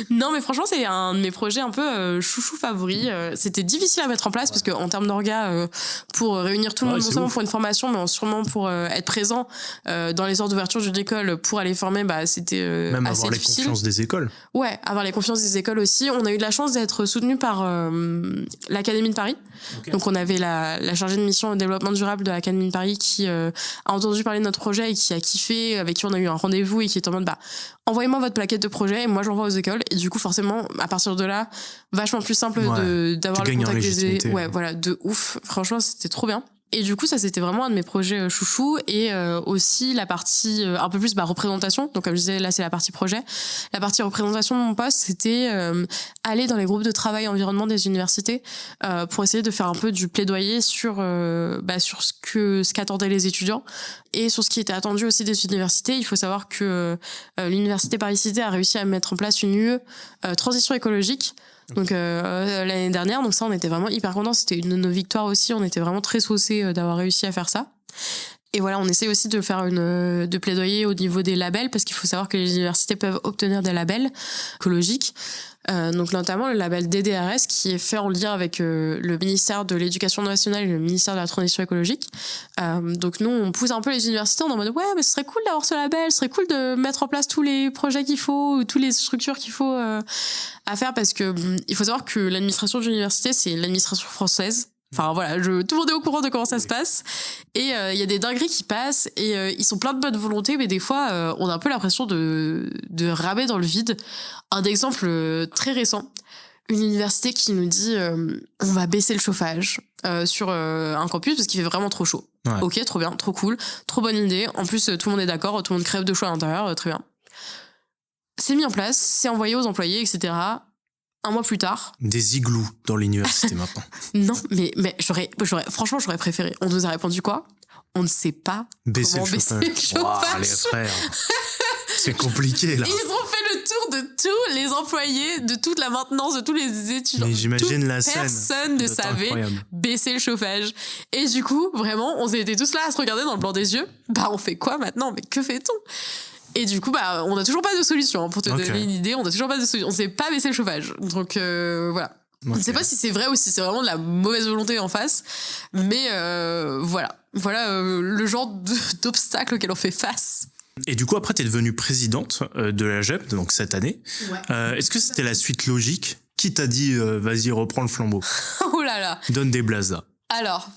Non, mais franchement, c'est un de mes projets un peu chouchou favoris. C'était difficile à mettre en place parce qu'en termes d'orga, pour réunir tout le monde, non seulement pour une formation, mais sûrement pour être présent dans les heures d'ouverture d'une école pour aller former, c'était même assez avoir difficile. les confiances des écoles. Ouais, avoir les confiances des écoles aussi. On a eu de la chance d'être soutenu par l'Académie de Paris. Okay. Donc on avait la chargée de mission au développement durable de l'Académie de Paris qui a entendu parler de notre projet et qui a kiffé, avec qui on a eu un rendez-vous et qui est en mode envoyez-moi votre plaquette de projet et moi je l'envoie aux écoles. Et du coup forcément à partir de là vachement plus simple d'avoir le contact des ouais voilà, de ouf, franchement c'était trop bien. Et du coup, ça, c'était vraiment un de mes projets chouchou. Et aussi la partie un peu plus représentation. Donc, comme je disais, là, c'est la partie projet. La partie représentation de mon poste, c'était aller dans les groupes de travail environnement des universités pour essayer de faire un peu du plaidoyer sur ce qu'attendaient les étudiants et sur ce qui était attendu aussi des universités. Il faut savoir que l'université Paris-Cité a réussi à mettre en place une UE transition écologique. Donc l'année dernière, donc ça on était vraiment hyper contents, c'était une de nos victoires aussi, on était vraiment très saucés d'avoir réussi à faire ça. Et voilà, on essaie aussi de faire de plaidoyer au niveau des labels parce qu'il faut savoir que les universités peuvent obtenir des labels écologiques. Donc notamment le label DDRS qui est fait en lien avec le ministère de l'Éducation nationale et le ministère de la Transition écologique. Donc nous on pousse un peu les universités en mode ouais mais ce serait cool d'avoir ce label, ce serait cool de mettre en place tous les projets qu'il faut, toutes les structures qu'il faut à faire parce que il faut savoir que l'administration de l'université c'est l'administration française. Enfin voilà, tout le monde est au courant de comment ça se passe et il y a des dingueries qui passent et ils sont pleins de bonne volonté mais des fois on a un peu l'impression de ramer dans le vide. Un exemple très récent, une université qui nous dit on va baisser le chauffage sur un campus parce qu'il fait vraiment trop chaud. Ouais. Ok, trop bien, trop cool, trop bonne idée. En plus tout le monde est d'accord, tout le monde crève de chaud à l'intérieur, très bien. C'est mis en place, c'est envoyé aux employés, etc. Un mois plus tard. Des igloos dans l'université maintenant. Non, mais franchement, j'aurais préféré. On nous a répondu quoi ? On ne sait pas comment baisser le chauffage. Wow, les frères. C'est compliqué, là. Et ils ont fait le tour de tous les employés, de toute la maintenance, de tous les étudiants. Mais j'imagine la scène. Personne ne savait baisser le chauffage. Et du coup, vraiment, on était tous là à se regarder dans le blanc des yeux. On fait quoi maintenant ? Mais que fait-on ? Et du coup, on n'a toujours pas de solution. Pour te donner une idée, on n'a toujours pas de solution. On ne sait pas baisser le chauffage. Donc, voilà. On ne sait pas si c'est vrai ou si c'est vraiment de la mauvaise volonté en face. Mais voilà. Voilà le genre d'obstacle auquel on fait face. Et du coup, après, tu es devenue présidente de l'AGEP, donc cette année. Ouais. Est-ce que c'était la suite logique ? Qui t'a dit, vas-y, reprends le flambeau ? Oh là là ! Donne des blazas. Alors...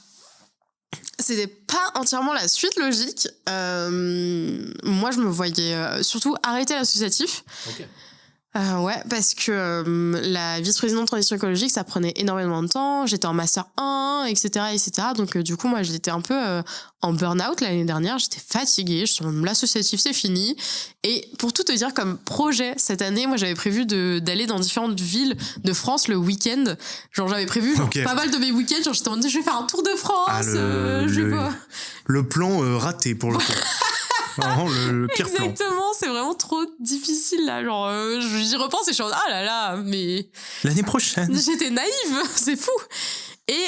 C'était pas entièrement la suite logique. Moi, je me voyais surtout arrêter l'associatif. Okay. Ouais, parce que la vice-présidente de transition écologique, ça prenait énormément de temps. J'étais en master 1, etc., etc. Donc, du coup, moi, j'étais un peu en burn-out l'année dernière. J'étais fatiguée. Je suis en l'associatif, c'est fini. Et pour tout te dire, comme projet, cette année, moi, j'avais prévu d'aller dans différentes villes de France le week-end. Genre, j'avais prévu pas mal de mes week-ends. Genre, j'étais en mode, je vais faire un tour de France. Le plan raté, pour le coup. Vraiment le pire plan. Exactement, c'est vraiment trop difficile là. Genre, j'y repense et je suis en ah là là, mais. L'année prochaine. J'étais naïve, c'est fou. Et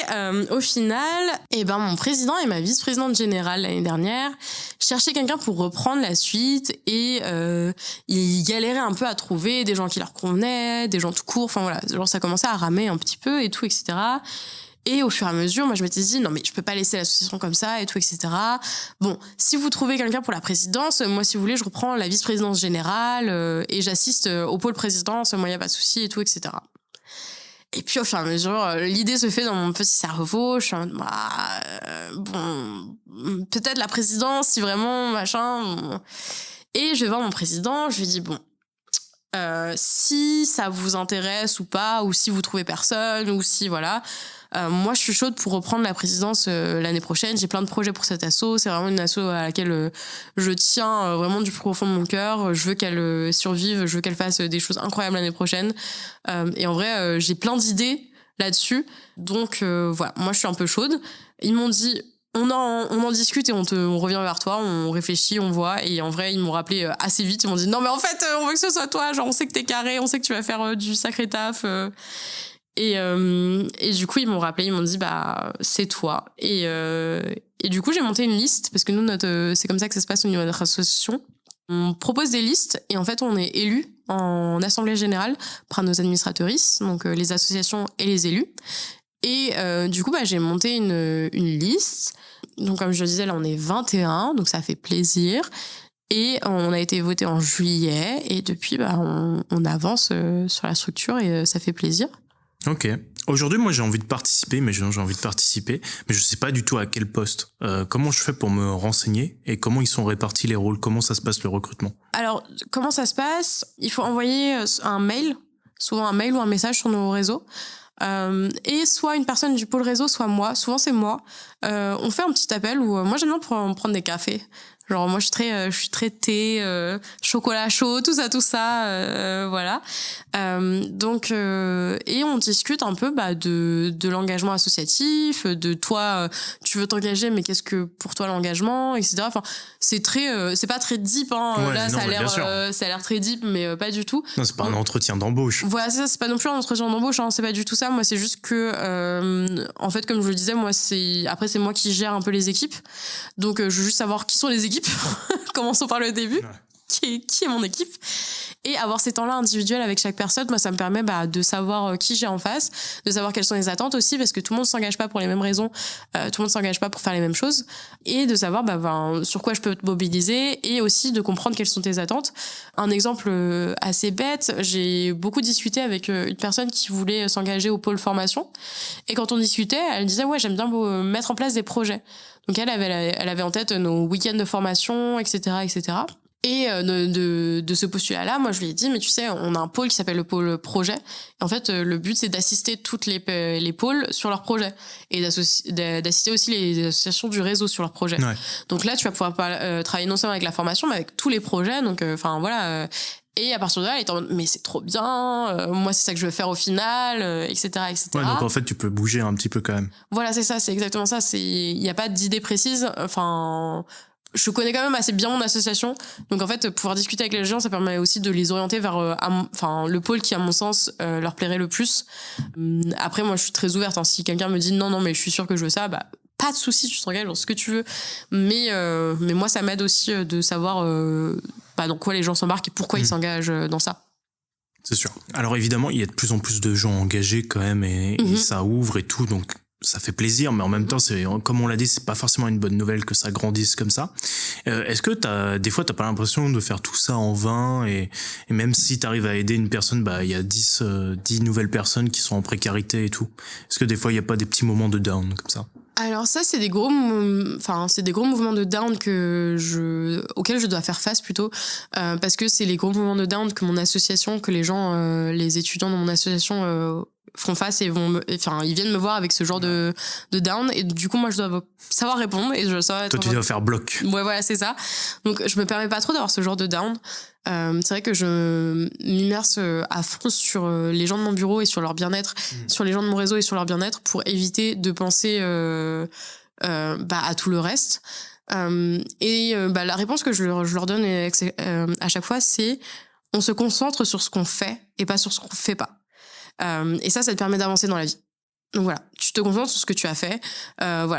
au final, mon président et ma vice-présidente générale l'année dernière cherchaient quelqu'un pour reprendre la suite et ils galéraient un peu à trouver des gens qui leur convenaient, des gens tout court. Enfin voilà, genre ça commençait à ramer un petit peu et tout, etc. Et au fur et à mesure, moi, je m'étais dit, non, mais je peux pas laisser l'association comme ça et tout, etc. Bon, si vous trouvez quelqu'un pour la présidence, moi, si vous voulez, je reprends la vice-présidence générale et j'assiste au pôle présidence, moi, il n'y a pas de souci et tout, etc. Et puis, au fur et à mesure, l'idée se fait dans mon petit cerveau. Je suis en mode, bon, peut-être la présidence, si vraiment, machin. Bon. Et je vais voir mon président, je lui dis, bon, si ça vous intéresse ou pas, ou si vous trouvez personne, ou si, voilà... moi, je suis chaude pour reprendre la présidence l'année prochaine. J'ai plein de projets pour cette asso. C'est vraiment une asso à laquelle je tiens vraiment du plus profond de mon cœur. Je veux qu'elle survive. Je veux qu'elle fasse des choses incroyables l'année prochaine. Et en vrai, j'ai plein d'idées là-dessus. Donc, voilà. Moi, je suis un peu chaude. Ils m'ont dit, on en discute et on revient vers toi, on réfléchit, on voit. Et en vrai, ils m'ont rappelé assez vite. Ils m'ont dit non, mais en fait, on veut que ce soit toi. Genre, on sait que t'es carré, on sait que tu vas faire du sacré taf. Et du coup, ils m'ont rappelé, ils m'ont dit bah c'est toi. Et du coup, j'ai monté une liste parce que nous, c'est comme ça que ça se passe au niveau de notre association. On propose des listes et en fait, on est élus en assemblée générale par nos administratrices, donc les associations et les élus. Et du coup, j'ai monté une liste. Donc, comme je le disais, là, on est 21, donc ça fait plaisir. Et on a été voté en juillet. Et depuis, on avance sur la structure et ça fait plaisir. Ok. Aujourd'hui, moi, j'ai envie de participer, mais je sais pas du tout à quel poste. Comment je fais pour me renseigner et comment ils sont répartis les rôles? Comment ça se passe le recrutement? Alors, comment ça se passe? Il faut envoyer un mail, souvent un mail ou un message sur nos réseaux. Et soit une personne du pôle réseau, soit moi. Souvent, c'est moi. On fait un petit appel où moi, j'aime bien prendre des cafés. Genre, moi, je suis très thé, chocolat chaud, tout ça, voilà. Donc, et on discute un peu, de l'engagement associatif, de toi, tu veux t'engager, mais qu'est-ce que pour toi l'engagement, etc. Enfin, c'est pas très deep, hein. Ouais, là, non, ça a l'air très deep, mais pas du tout. Non, c'est pas un entretien d'embauche. Voilà, c'est pas non plus un entretien d'embauche, hein. C'est pas du tout ça. Moi, c'est juste que, en fait, comme je le disais, moi, c'est moi qui gère un peu les équipes. Donc, je veux juste savoir qui sont les équipes. Commençons par le début. Ouais. Qui est mon équipe, et avoir ces temps-là individuels avec chaque personne, moi ça me permet de savoir qui j'ai en face, de savoir quelles sont les attentes aussi, parce que tout le monde s'engage pas pour les mêmes raisons, tout le monde s'engage pas pour faire les mêmes choses, et de savoir sur quoi je peux te mobiliser, et aussi de comprendre quelles sont tes attentes. Un exemple assez bête, j'ai beaucoup discuté avec une personne qui voulait s'engager au pôle formation, et quand on discutait, elle disait ouais, j'aime bien mettre en place des projets. Donc elle avait en tête nos week-ends de formation, etc. Et de ce postulat-là, moi, je lui ai dit, mais tu sais, on a un pôle qui s'appelle le pôle projet. Et en fait, le but, c'est d'assister toutes les pôles sur leurs projets. Et d'assister aussi les associations du réseau sur leurs projets. Ouais. Donc là, tu vas pouvoir travailler non seulement avec la formation, mais avec tous les projets. Donc, voilà. Et à partir de là, elle était en mode, mais c'est trop bien, moi, c'est ça que je veux faire au final, etc., etc. Ouais, donc en fait, tu peux bouger un petit peu quand même. Voilà, c'est ça, c'est exactement ça. Il n'y a pas d'idée précise. Enfin, je connais quand même assez bien mon association, donc en fait pouvoir discuter avec les gens, ça permet aussi de les orienter vers le pôle qui à mon sens leur plairait le plus. Après moi je suis très ouverte, hein. Si quelqu'un me dit non mais je suis sûre que je veux ça, pas de souci, tu t'engages dans ce que tu veux, mais moi ça m'aide aussi de savoir dans quoi les gens s'embarquent et pourquoi ils s'engagent dans ça. C'est sûr. Alors évidemment il y a de plus en plus de gens engagés quand même, et ça ouvre et tout, donc ça fait plaisir, mais en même temps, comme on l'a dit, c'est pas forcément une bonne nouvelle que ça grandisse comme ça. Est-ce que des fois, t'as pas l'impression de faire tout ça en vain, et même si t'arrives à aider une personne, il y a 10 nouvelles personnes qui sont en précarité et tout. Est-ce que des fois, il y a pas des petits moments de down comme ça? Alors ça, c'est des gros mouvements de down auxquels je dois faire face plutôt, parce que c'est les gros mouvements de down que mon association, que les gens, les étudiants de mon association font face et ils viennent me voir avec ce genre de down, et du coup moi je dois savoir répondre, et je dois savoir toi tu dois faire bloc. Ouais, voilà, c'est ça. Donc je me permets pas trop d'avoir ce genre de down. C'est vrai que je m'immerse à fond sur les gens de mon bureau et sur leur bien-être, sur les gens de mon réseau et sur leur bien-être, pour éviter de penser à tout le reste. La réponse que je leur donne à chaque fois, c'est on se concentre sur ce qu'on fait et pas sur ce qu'on fait pas. Et ça te permet d'avancer dans la vie. Donc voilà, tu te concentres sur ce que tu as fait.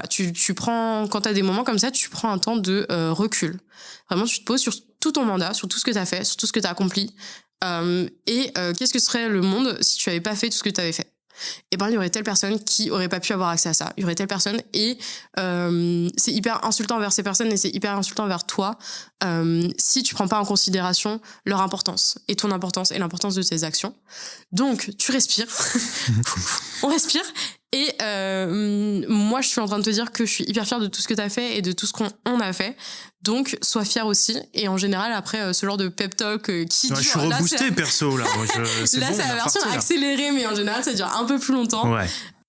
Tu prends, quand tu as des moments comme ça, tu prends un temps de recul. Vraiment, tu te poses sur tout ton mandat, sur tout ce que tu as fait, sur tout ce que tu as accompli. Qu'est-ce que serait le monde si tu n'avais pas fait tout ce que tu avais fait? Et il y aurait telle personne qui aurait pas pu avoir accès à ça. Il y aurait telle personne, et c'est hyper insultant envers ces personnes, et c'est hyper insultant envers toi si tu prends pas en considération leur importance, et ton importance, et l'importance de tes actions. Donc tu respires, on respire, et moi je suis en train de te dire que je suis hyper fière de tout ce que t'as fait et de tout ce qu'on a fait. Donc sois fière aussi. Et en général, après ce genre de pep talk qui dure, je suis reboosté perso là. Moi, là c'est la version accélérée, mais en général ça dure un peu plus longtemps. Ouais.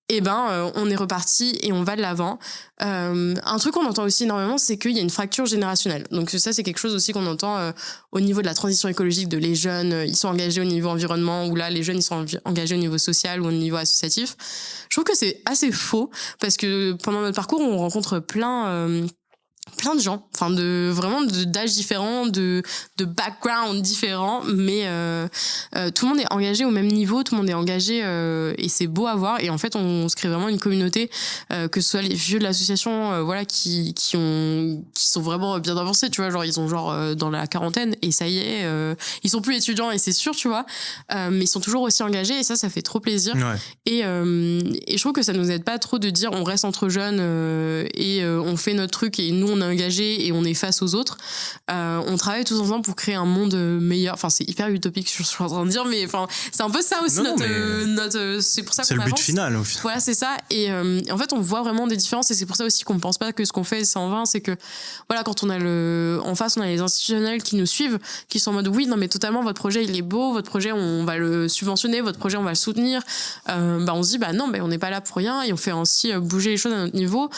et on est reparti et on va de l'avant. Un truc qu'on entend aussi énormément, c'est qu'il y a une fracture générationnelle. Donc ça, c'est quelque chose aussi qu'on entend au niveau de la transition écologique, de les jeunes, ils sont engagés au niveau environnement, ou là, les jeunes, ils sont engagés au niveau social ou au niveau associatif. Je trouve que c'est assez faux, parce que pendant notre parcours, on rencontre plein de gens, enfin d'âges différents, de backgrounds différents, mais tout le monde est engagé au même niveau, tout le monde est engagé et c'est beau à voir. Et en fait, on se crée vraiment une communauté, que ce soit les vieux de l'association, qui sont vraiment bien avancés, tu vois, genre ils sont dans la quarantaine et ça y est, ils sont plus étudiants et c'est sûr, tu vois, mais ils sont toujours aussi engagés et ça fait trop plaisir. Ouais. Et je trouve que ça nous aide pas trop de dire on reste entre jeunes et on fait notre truc et nous on est engagés et on est face aux autres. On travaille tous ensemble pour créer un monde meilleur. Enfin, c'est hyper utopique ce que je suis en train de dire, mais enfin, c'est un peu ça aussi notre c'est pour ça qu'on avance. C'est le but final au final. Voilà, c'est ça. Et en fait, on voit vraiment des différences et c'est pour ça aussi qu'on pense pas que ce qu'on fait c'est en vain. C'est que voilà, quand on a en face, on a les institutionnels qui nous suivent, qui sont en mode oui, non mais totalement, votre projet il est beau, votre projet on va le subventionner, votre projet on va le soutenir. On se dit non, on n'est pas là pour rien et on fait ainsi bouger les choses à notre niveau.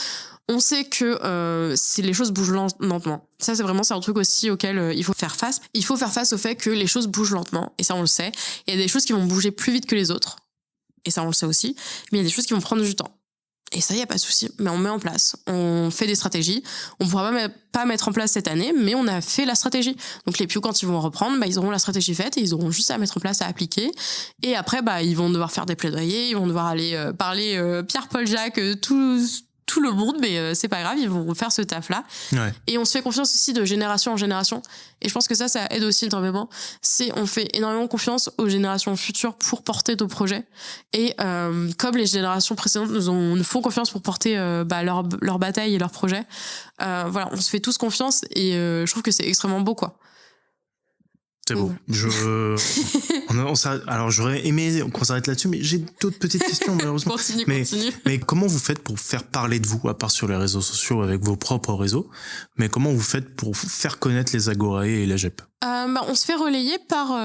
On sait que si les choses bougent lentement. Ça, c'est un truc aussi auquel il faut faire face. Il faut faire face au fait que les choses bougent lentement. Et ça, on le sait. Il y a des choses qui vont bouger plus vite que les autres. Et ça, on le sait aussi. Mais il y a des choses qui vont prendre du temps. Et ça, il n'y a pas de souci. Mais on met en place. On fait des stratégies. On ne pourra pas mettre en place cette année, mais on a fait la stratégie. Donc les PIO, quand ils vont reprendre, ils auront la stratégie faite et ils auront juste à mettre en place, à appliquer. Et après, ils vont devoir faire des plaidoyers. Ils vont devoir aller parler Pierre, Paul, Jacques, tout le monde, mais c'est pas grave, ils vont faire ce taf-là. Ouais. Et on se fait confiance aussi de génération en génération. Et je pense que ça aide aussi énormément. On fait énormément confiance aux générations futures pour porter nos projets. Et comme les générations précédentes nous font confiance pour porter leur bataille et leurs projets, on se fait tous confiance et je trouve que c'est extrêmement beau, quoi. C'est beau. Alors j'aurais aimé qu'on s'arrête là-dessus, mais j'ai d'autres petites questions malheureusement. Continue. Mais comment vous faites pour faire parler de vous, à part sur les réseaux sociaux avec vos propres réseaux, mais comment vous faites pour faire connaître les Agorae et l'AGEP? On se fait relayer par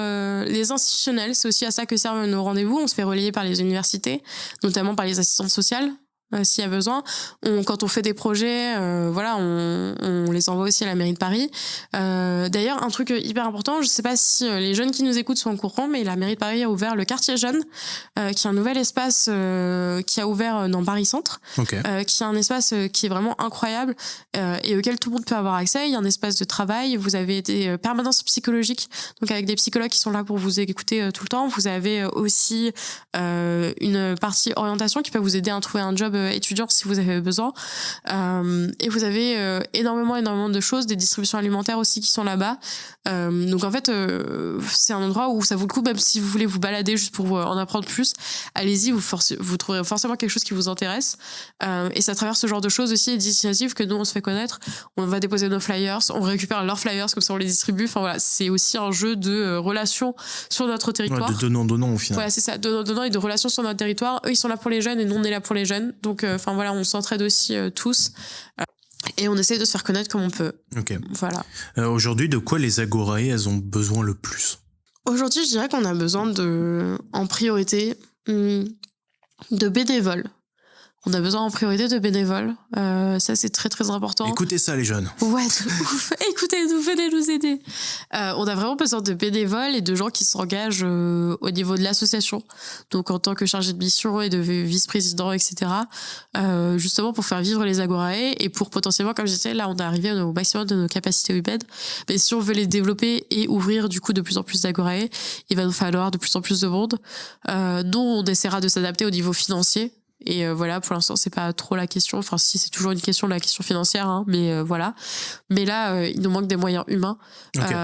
les institutionnels, c'est aussi à ça que servent nos rendez-vous. On se fait relayer par les universités, notamment par les assistantes sociales. S'il y a besoin, quand on fait des projets, on les envoie aussi à la mairie de Paris. D'ailleurs, un truc hyper important, je sais pas si les jeunes qui nous écoutent sont au courant, mais la mairie de Paris a ouvert le quartier jeune, qui est un nouvel espace qui a ouvert dans Paris Centre, qui est un espace qui est vraiment incroyable et auquel tout le monde peut avoir accès. Il y a un espace de travail, vous avez des permanences psychologiques, donc avec des psychologues qui sont là pour vous écouter tout le temps. Vous avez aussi une partie orientation qui peut vous aider à trouver un job étudiant si vous avez besoin, et vous avez énormément de choses, des distributions alimentaires aussi qui sont là-bas, donc en fait c'est un endroit où ça vaut le coup, même si vous voulez vous balader juste pour en apprendre plus, allez-y, vous trouverez forcément quelque chose qui vous intéresse, et c'est à travers ce genre de choses aussi et d'initiatives que nous on se fait connaître. On va déposer nos flyers, on récupère leurs flyers, comme ça on les distribue, enfin voilà, c'est aussi un jeu de relations sur notre territoire, de donnant au final. Voilà, c'est ça, donnant et de relations sur notre territoire. Eux ils sont là pour les jeunes et nous on est là pour les jeunes, donc on s'entraide aussi tous et on essaie de se faire connaître comme on peut. Ok. Voilà. Aujourd'hui, de quoi les Agorae elles ont besoin le plus? Aujourd'hui, je dirais qu'on a besoin en priorité de bénévoles. On a besoin en priorité de bénévoles. Ça, c'est très, très important. Écoutez ça, les jeunes. Ouais, écoutez-nous, venez nous aider. On a vraiment besoin de bénévoles et de gens qui s'engagent au niveau de l'association. Donc, en tant que chargé de mission et de vice-président, etc. Justement, pour faire vivre les Agorae et pour potentiellement, comme je disais, là, on est arrivé au maximum de nos capacités humaines. Mais si on veut les développer et ouvrir, du coup, de plus en plus d'Agorae, il va nous falloir de plus en plus de monde. Nous, on essaiera de s'adapter au niveau financier. Et voilà, pour l'instant, c'est pas trop la question. Enfin, si, c'est toujours une question, la question financière, hein, mais voilà. Mais là, il nous manque des moyens humains. Okay.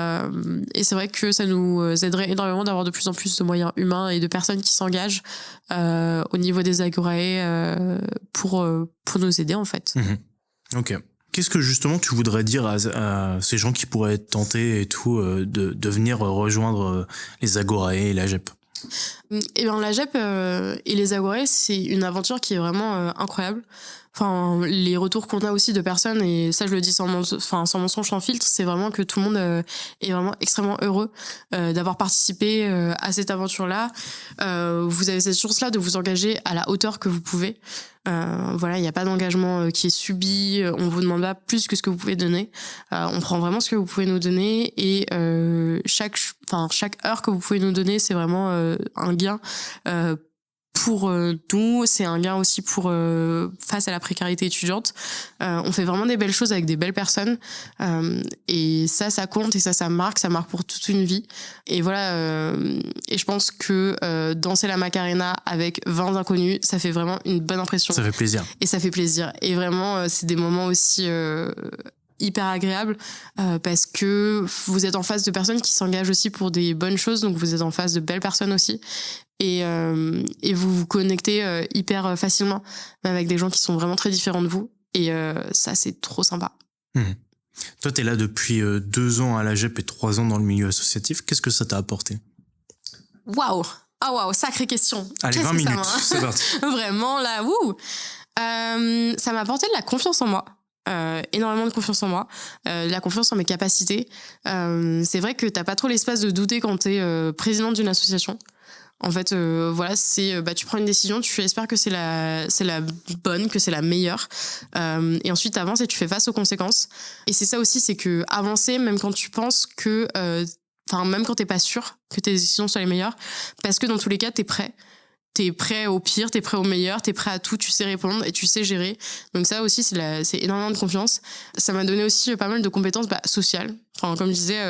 Et c'est vrai que ça nous aiderait énormément d'avoir de plus en plus de moyens humains et de personnes qui s'engagent au niveau des Agorae pour nous aider, en fait. Mmh. Ok. Qu'est-ce que justement tu voudrais dire à ces gens qui pourraient être tentés et tout de venir rejoindre les Agorae et l'AGEP? Et bien l'AGEP et les Agorae, c'est une aventure qui est vraiment incroyable. Enfin, les retours qu'on a aussi de personnes, et ça je le dis sans mensonge, sans filtre, c'est vraiment que tout le monde est vraiment extrêmement heureux d'avoir participé à cette aventure-là. Vous avez cette chance-là de vous engager à la hauteur que vous pouvez. Voilà, il n'y a pas d'engagement qui est subi, on vous demande pas plus que ce que vous pouvez donner. On prend vraiment ce que vous pouvez nous donner, et chaque heure que vous pouvez nous donner, c'est vraiment un gain pour nous, c'est un gain aussi pour face à la précarité étudiante. On fait vraiment des belles choses avec des belles personnes, et ça compte, et ça marque pour toute une vie. Et voilà, et je pense que danser la Macarena avec 20 inconnus, ça fait vraiment une bonne impression. Ça fait plaisir. Et ça fait plaisir. Et vraiment, c'est des moments aussi hyper agréable, parce que vous êtes en face de personnes qui s'engagent aussi pour des bonnes choses, donc vous êtes en face de belles personnes aussi, et vous vous connectez hyper facilement, même avec des gens qui sont vraiment très différents de vous, et ça c'est trop sympa. Toi t'es là depuis 2 ans à l'AGEP et 3 ans dans le milieu associatif, qu'est-ce que ça t'a apporté? Waouh, sacrée question. Allez, 20 minutes, c'est parti. Vraiment là, ça m'a apporté de la confiance en moi. Énormément de confiance en moi, la confiance en mes capacités. C'est vrai que t'as pas trop l'espace de douter quand t'es présidente d'une association. En fait, voilà, tu prends une décision, tu espères que c'est la bonne, que c'est la meilleure, et ensuite t'avances et tu fais face aux conséquences. Et c'est ça aussi, c'est que avancer même quand tu penses que, même quand t'es pas sûr que tes décisions soient les meilleures, parce que dans tous les cas t'es prêt. T'es prêt au pire, t'es prêt au meilleur, t'es prêt à tout, tu sais répondre et tu sais gérer. Donc ça aussi, c'est énormément de confiance. Ça m'a donné aussi pas mal de compétences sociales. Enfin, comme je disais,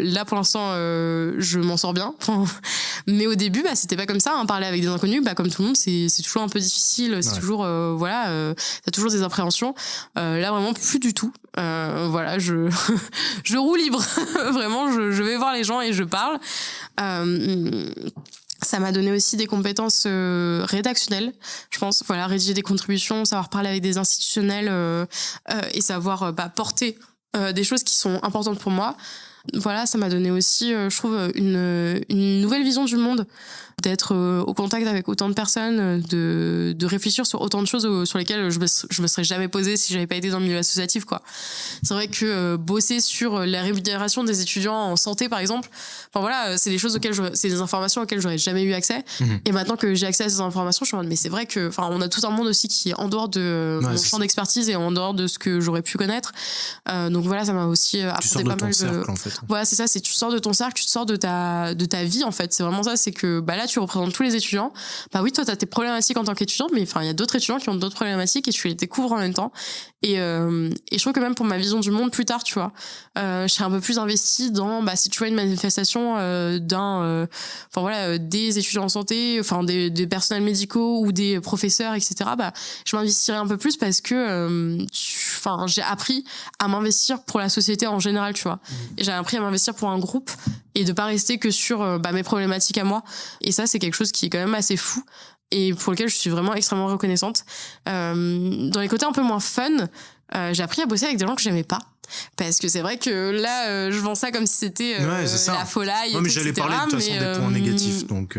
là pour l'instant, je m'en sors bien. Mais au début, c'était pas comme ça. Parler avec des inconnus, comme tout le monde, c'est toujours un peu difficile. C'est toujours, t'as toujours des appréhensions. Là vraiment plus du tout. Voilà, je roule libre. Vraiment, je vais voir les gens et je parle. Ça m'a donné aussi des compétences rédactionnelles, je pense. Voilà, rédiger des contributions, savoir parler avec des institutionnels, et savoir porter des choses qui sont importantes pour moi. Voilà, ça m'a donné aussi, je trouve, une nouvelle vision du monde, d'être au contact avec autant de personnes, de réfléchir sur autant de choses sur lesquelles je me serais jamais posée si j'avais pas été dans le milieu associatif, quoi. C'est vrai que bosser sur la rémunération des étudiants en santé, par exemple, c'est des choses c'est des informations auxquelles j'aurais jamais eu accès. Et maintenant que j'ai accès à ces informations, je suis en mode, mais c'est vrai que, on a tout un monde aussi qui est en dehors de mon champ d'expertise et en dehors de ce que j'aurais pu connaître. Donc voilà, ça m'a aussi apporté pas mal de cercle, en fait. Voilà, c'est ça, c'est tu sors de ton cercle, tu sors de ta vie, en fait. C'est vraiment ça, c'est que là tu représentes tous les étudiants. Oui, toi t'as tes problématiques en tant qu'étudiante, mais il y a d'autres étudiants qui ont d'autres problématiques et tu les découvres en même temps. Et je trouve que même pour ma vision du monde plus tard, tu vois, je serais un peu plus investie dans, si tu vois une manifestation des étudiants en santé, des personnels médicaux ou des professeurs, etc., je m'investirais un peu plus parce que j'ai appris à m'investir pour la société en général, tu vois. Et j'ai appris à m'investir pour un groupe et de pas rester que sur mes problématiques à moi. Et ça, c'est quelque chose qui est quand même assez fou et pour lequel je suis vraiment extrêmement reconnaissante. Dans les côtés un peu moins fun, j'ai appris à bosser avec des gens que j'aimais pas. Parce que c'est vrai que là, je vends ça comme si c'était la folie. Non, mais j'allais parler de toute façon des points négatifs. Donc,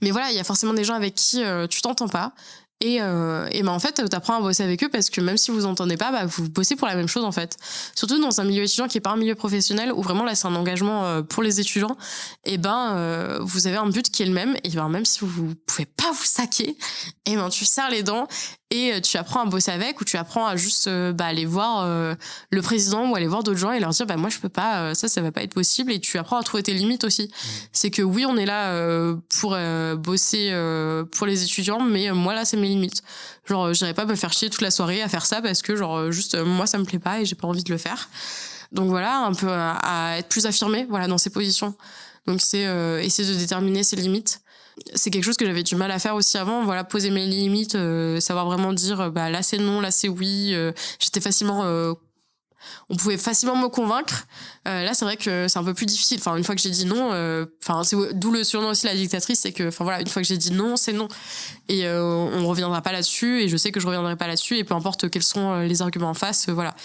Mais voilà, il y a forcément des gens avec qui tu t'entends pas. Et en fait, t'apprends à bosser avec eux parce que même si vous entendez pas, vous bossez pour la même chose, en fait. Surtout dans un milieu étudiant qui est pas un milieu professionnel où vraiment là c'est un engagement pour les étudiants. Et vous avez un but qui est le même. Et même si vous pouvez pas vous saquer, tu serres les dents et tu apprends à bosser avec, ou tu apprends à juste aller voir le président ou aller voir d'autres gens et leur dire moi je peux pas, ça va pas être possible, et tu apprends à trouver tes limites aussi. C'est que oui, on est là pour bosser pour les étudiants, mais moi là c'est mes limites. J'irais pas me faire chier toute la soirée à faire ça parce que moi ça me plaît pas et j'ai pas envie de le faire. Donc voilà, un peu à être plus affirmé dans ces positions. Donc c'est essayer de déterminer ses limites. C'est quelque chose que j'avais du mal à faire aussi avant, poser mes limites, savoir vraiment dire là c'est non, là c'est oui. J'étais facilement on pouvait facilement me convaincre. Là c'est vrai que c'est un peu plus difficile. Une fois que j'ai dit non, c'est d'où le surnom aussi la dictatrice, c'est que une fois que j'ai dit non, c'est non, et on reviendra pas là-dessus, et je sais que je reviendrai pas là-dessus, et peu importe quels sont les arguments en face, voilà.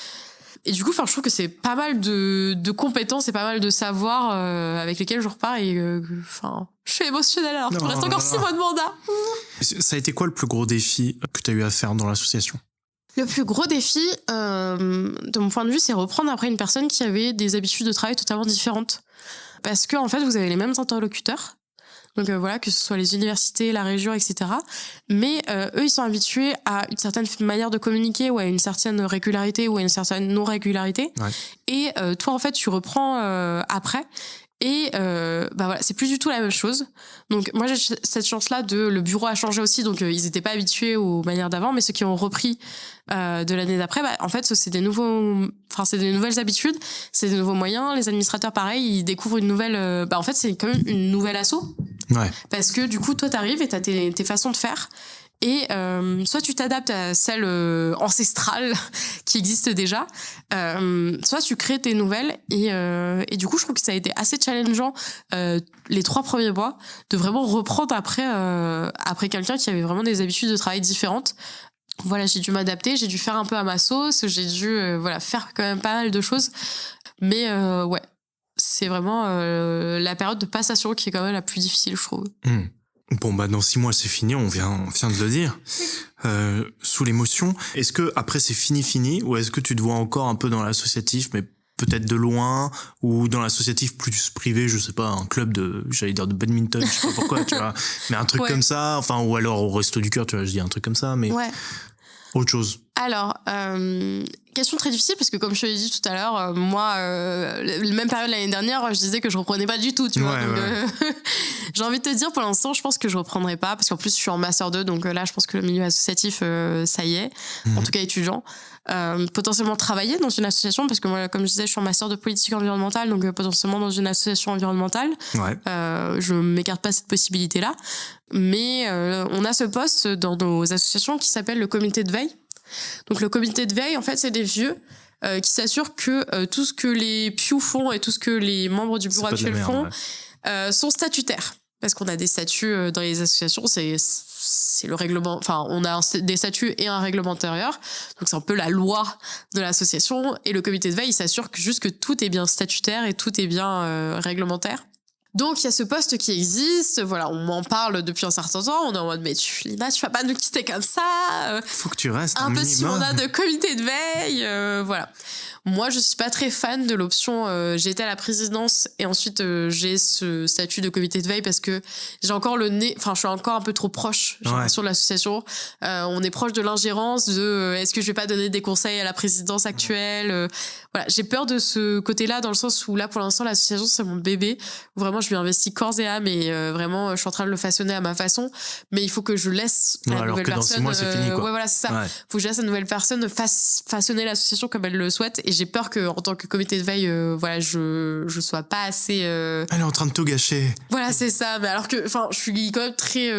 Et du coup, je trouve que c'est pas mal de compétences et pas mal de savoirs avec lesquels je repars, et je suis émotionnelle alors qu'il me reste encore 6 mois de mandat. Ça a été quoi le plus gros défi que tu as eu à faire dans l'association? Le plus gros défi, de mon point de vue, c'est reprendre après une personne qui avait des habitudes de travail totalement différentes. Parce que en fait, vous avez les mêmes interlocuteurs. Donc voilà, que ce soit les universités, la région, etc. Mais eux, ils sont habitués à une certaine manière de communiquer ou à une certaine régularité ou à une certaine non-régularité. Ouais. Et toi, en fait, tu reprends après. Et voilà, c'est plus du tout la même chose. Donc moi j'ai cette chance-là le bureau a changé aussi, donc ils n'étaient pas habitués aux manières d'avant, mais ceux qui ont repris de l'année d'après, en fait c'est des nouvelles habitudes, c'est des nouveaux moyens. Les administrateurs pareil, ils découvrent une nouvelle. En fait c'est quand même une nouvelle asso. Ouais. Parce que du coup toi t'arrives et t'as tes façons de faire. Et soit tu t'adaptes à celle ancestrale qui existe déjà, soit tu crées tes nouvelles. Et du coup, je trouve que ça a été assez challengeant les 3 premiers mois de vraiment reprendre après quelqu'un qui avait vraiment des habitudes de travail différentes. Voilà, j'ai dû m'adapter, j'ai dû faire un peu à ma sauce, j'ai dû faire quand même pas mal de choses. Mais ouais, c'est vraiment la période de passation qui est quand même la plus difficile, je trouve. Bon, dans 6 mois, c'est fini, on vient de le dire. Sous l'émotion. Est-ce que après c'est fini, ou est-ce que tu te vois encore un peu dans l'associatif, mais peut-être de loin, ou dans l'associatif plus privé, je sais pas, un club de badminton, je sais pas pourquoi, tu vois, mais un truc comme ça, enfin, ou alors au Resto du Cœur, tu vois, je dis un truc comme ça, mais autre chose. Alors, question très difficile parce que comme je te l'ai dit tout à l'heure, moi, la même période l'année dernière, je disais que je reprenais pas du tout, tu vois. Donc, j'ai envie de te dire, pour l'instant, je pense que je reprendrai pas parce qu'en plus, je suis en master 2, donc là, je pense que le milieu associatif, ça y est, en tout cas étudiant. Potentiellement travailler dans une association parce que moi, comme je disais, je suis en master de politique environnementale, donc potentiellement dans une association environnementale. Ouais. Je m'écarte pas cette possibilité-là, mais on a ce poste dans nos associations qui s'appelle le comité de veille. Donc le comité de veille, en fait, c'est des vieux qui s'assurent que tout ce que les PIU font et tout ce que les membres du bureau actuel font sont statutaires. Parce qu'on a des statuts dans les associations, c'est le règlement, enfin on a des statuts et un règlement intérieur, donc c'est un peu la loi de l'association, et le comité de veille il s'assure que tout est bien statutaire et tout est bien réglementaire. Donc il y a ce poste qui existe, voilà, on m'en parle depuis un certain temps, on est en mode mais Lina, tu vas pas nous quitter comme ça. Faut que tu restes un petit minimum. Mandat de comité de veille, voilà. Moi, je suis pas très fan de l'option j'ai été à la présidence et ensuite j'ai ce statut de comité de veille parce que j'ai encore le nez, enfin je suis encore un peu trop proche, j'ai l'impression de l'association. On est proche de l'ingérence de est-ce que je vais pas donner des conseils à la présidence actuelle. Voilà, j'ai peur de ce côté-là dans le sens où là pour l'instant l'association c'est mon bébé où vraiment je lui investis corps et âme et vraiment je suis en train de le façonner à ma façon, mais il faut que je laisse la nouvelle personne. Dans 6 mois, c'est fini, quoi. Ouais, voilà, c'est ça. Ouais. Faut que je laisse la nouvelle personne façonner l'association comme elle le souhaite. Et j'ai peur que en tant que comité de veille, voilà, je sois pas assez. Elle est en train de tout gâcher. Voilà, c'est ça. Mais alors que, enfin, je suis quand même très.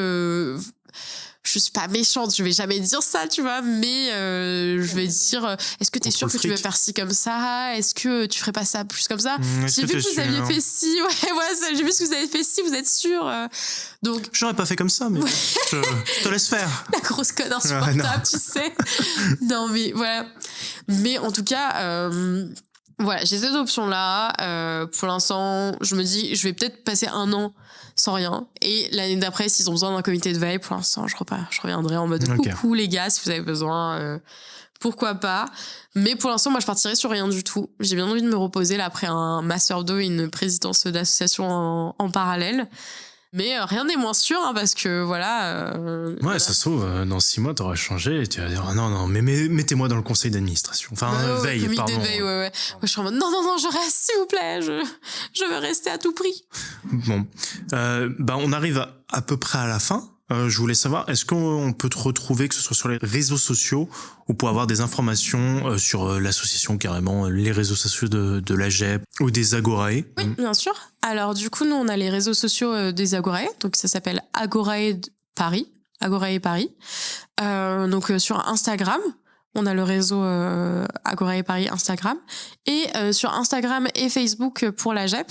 Je suis pas méchante, je vais jamais dire ça, tu vois, mais je vais dire est-ce que t'es sûr que tu veux faire ci comme ça, est-ce que tu ferais pas ça plus comme ça, j'ai vu que vous aviez fait ci, j'ai vu ce que vous avez fait ci, vous êtes sûr, donc j'aurais pas fait comme ça, mais je te laisse faire. La grosse conne insupportable, tu sais. Non mais voilà, mais en tout cas voilà, j'ai cette option là. Pour l'instant je me dis je vais peut-être passer 1 an sans rien. Et l'année d'après, s'ils ont besoin d'un comité de veille, pour l'instant, je reviendrai en mode coucou les gars, si vous avez besoin, pourquoi pas. Mais pour l'instant, moi, je partirai sur rien du tout. J'ai bien envie de me reposer là après un master 2 et une présidence d'association en parallèle. Mais rien n'est moins sûr, hein, parce que voilà. Ouais, ça se trouve, dans 6 mois, t'auras changé et tu vas dire non, mais mettez-moi dans le conseil d'administration. Enfin, veille, comité pardon. De veille, ouais. Je suis en mode non, je reste, s'il vous plaît, je veux rester à tout prix. Bon, on arrive à peu près à la fin. Je voulais savoir, est-ce qu'on peut te retrouver, que ce soit sur les réseaux sociaux ou pour avoir des informations sur l'association, carrément, les réseaux sociaux de l'AGEP ou des Agorae? Oui, bien sûr. Alors, du coup, nous, on a les réseaux sociaux des Agorae. Donc, ça s'appelle Agorae Paris. Agorae Paris. Donc, sur Instagram, on a le réseau Agorae Paris Instagram. Et sur Instagram et Facebook pour l'AGEP,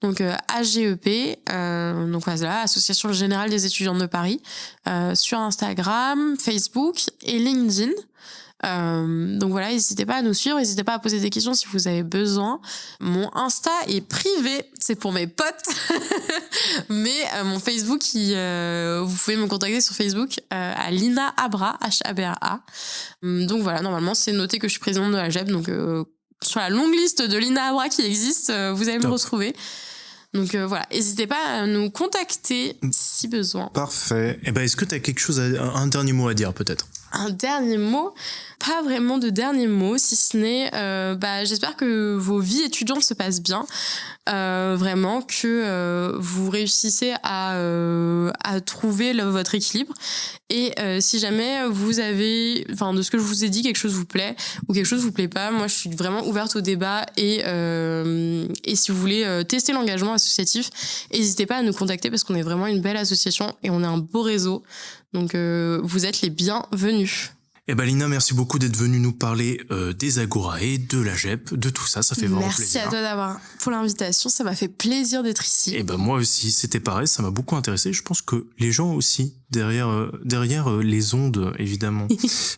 donc AGEP, donc voilà, Association Générale des étudiants de Paris, sur Instagram, Facebook et LinkedIn. Donc voilà, n'hésitez pas à nous suivre, n'hésitez pas à poser des questions si vous avez besoin. Mon Insta est privé, c'est pour mes potes, mais mon Facebook, vous pouvez me contacter sur Facebook à Lina Abra, H-A-B-R-A. Donc voilà, normalement c'est noté que je suis présidente de la GEP, donc sur la longue liste de Lina Abra qui existe, vous allez me retrouver. Donc voilà, n'hésitez pas à nous contacter si besoin. Parfait. Et est-ce que tu as quelque chose, un dernier mot à dire peut-être ? Un dernier mot, pas vraiment de dernier mot, si ce n'est j'espère que vos vies étudiantes se passent bien, vraiment que vous réussissez à trouver votre équilibre, et si jamais vous avez, de ce que je vous ai dit, quelque chose vous plaît ou quelque chose vous plaît pas, moi je suis vraiment ouverte au débat, et si vous voulez tester l'engagement associatif, n'hésitez pas à nous contacter parce qu'on est vraiment une belle association et on a un beau réseau. Donc vous êtes les bienvenus. Lina, merci beaucoup d'être venue nous parler des Agorae, de la GEP, de tout ça, ça fait vraiment plaisir. Merci à toi pour l'invitation, ça m'a fait plaisir d'être ici. Moi aussi, c'était pareil, ça m'a beaucoup intéressé. Je pense que les gens aussi, derrière les ondes, évidemment.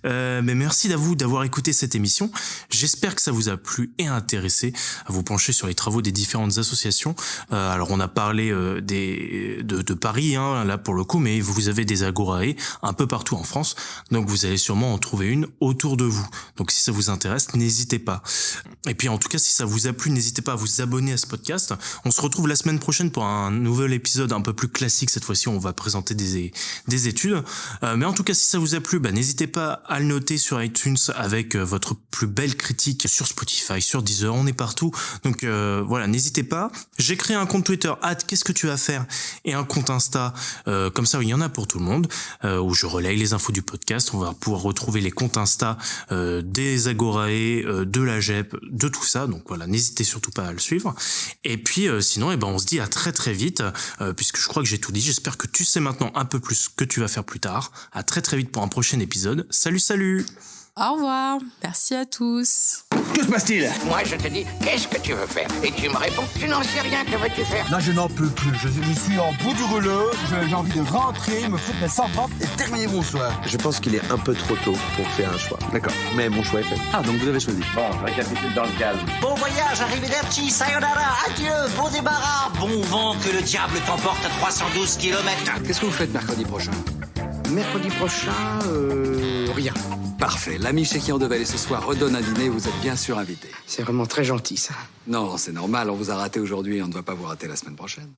Mais merci à vous d'avoir écouté cette émission. J'espère que ça vous a plu et intéressé à vous pencher sur les travaux des différentes associations. Alors on a parlé de Paris, là pour le coup, mais vous avez des Agorae un peu partout en France, donc vous allez sûrement en trouver une autour de vous. Donc si ça vous intéresse, n'hésitez pas. Et puis en tout cas, si ça vous a plu, n'hésitez pas à vous abonner à ce podcast. On se retrouve la semaine prochaine pour un nouvel épisode un peu plus classique. Cette fois-ci, on va présenter des études. Mais en tout cas, si ça vous a plu, n'hésitez pas à le noter sur iTunes avec votre plus belle critique, sur Spotify, sur Deezer, on est partout. Donc voilà, n'hésitez pas. J'ai créé un compte Twitter, @qu'est-ce que tu vas faire, et un compte Insta, comme ça il y en a pour tout le monde, où je relaye les infos du podcast. On va pouvoir retrouver les comptes Insta des Agorae, de la GEP, de tout ça. Donc voilà, n'hésitez surtout pas à le suivre. Et puis sinon, on se dit à très très vite, puisque je crois que j'ai tout dit. J'espère que tu sais maintenant un peu plus ce que tu vas faire plus tard. À très très vite pour un prochain épisode. Salut. Au revoir, merci à tous. Que se passe-t-il? Moi, je te dis, qu'est-ce que tu veux faire? Et tu me réponds, je n'en sais rien, que veux-tu faire? Là, je n'en peux plus. Je suis en bout du rouleau. J'ai envie de rentrer, me foutre mes 100 francs et terminer mon soir. Je pense qu'il est un peu trop tôt pour faire un choix. D'accord. Mais mon choix est fait. Ah, donc vous avez choisi. Bon, récapitule dans le calme. Bon voyage, arrivederci, sayonara, adieu, bon débarras, bon vent, que le diable t'emporte à 312 km. Qu'est-ce que vous faites mercredi prochain? Mercredi prochain, rien. Parfait. L'ami chez qui on devait aller ce soir redonne un dîner, vous êtes bien sûr invité. C'est vraiment très gentil, ça. Non, c'est normal, on vous a raté aujourd'hui, on ne va pas vous rater la semaine prochaine.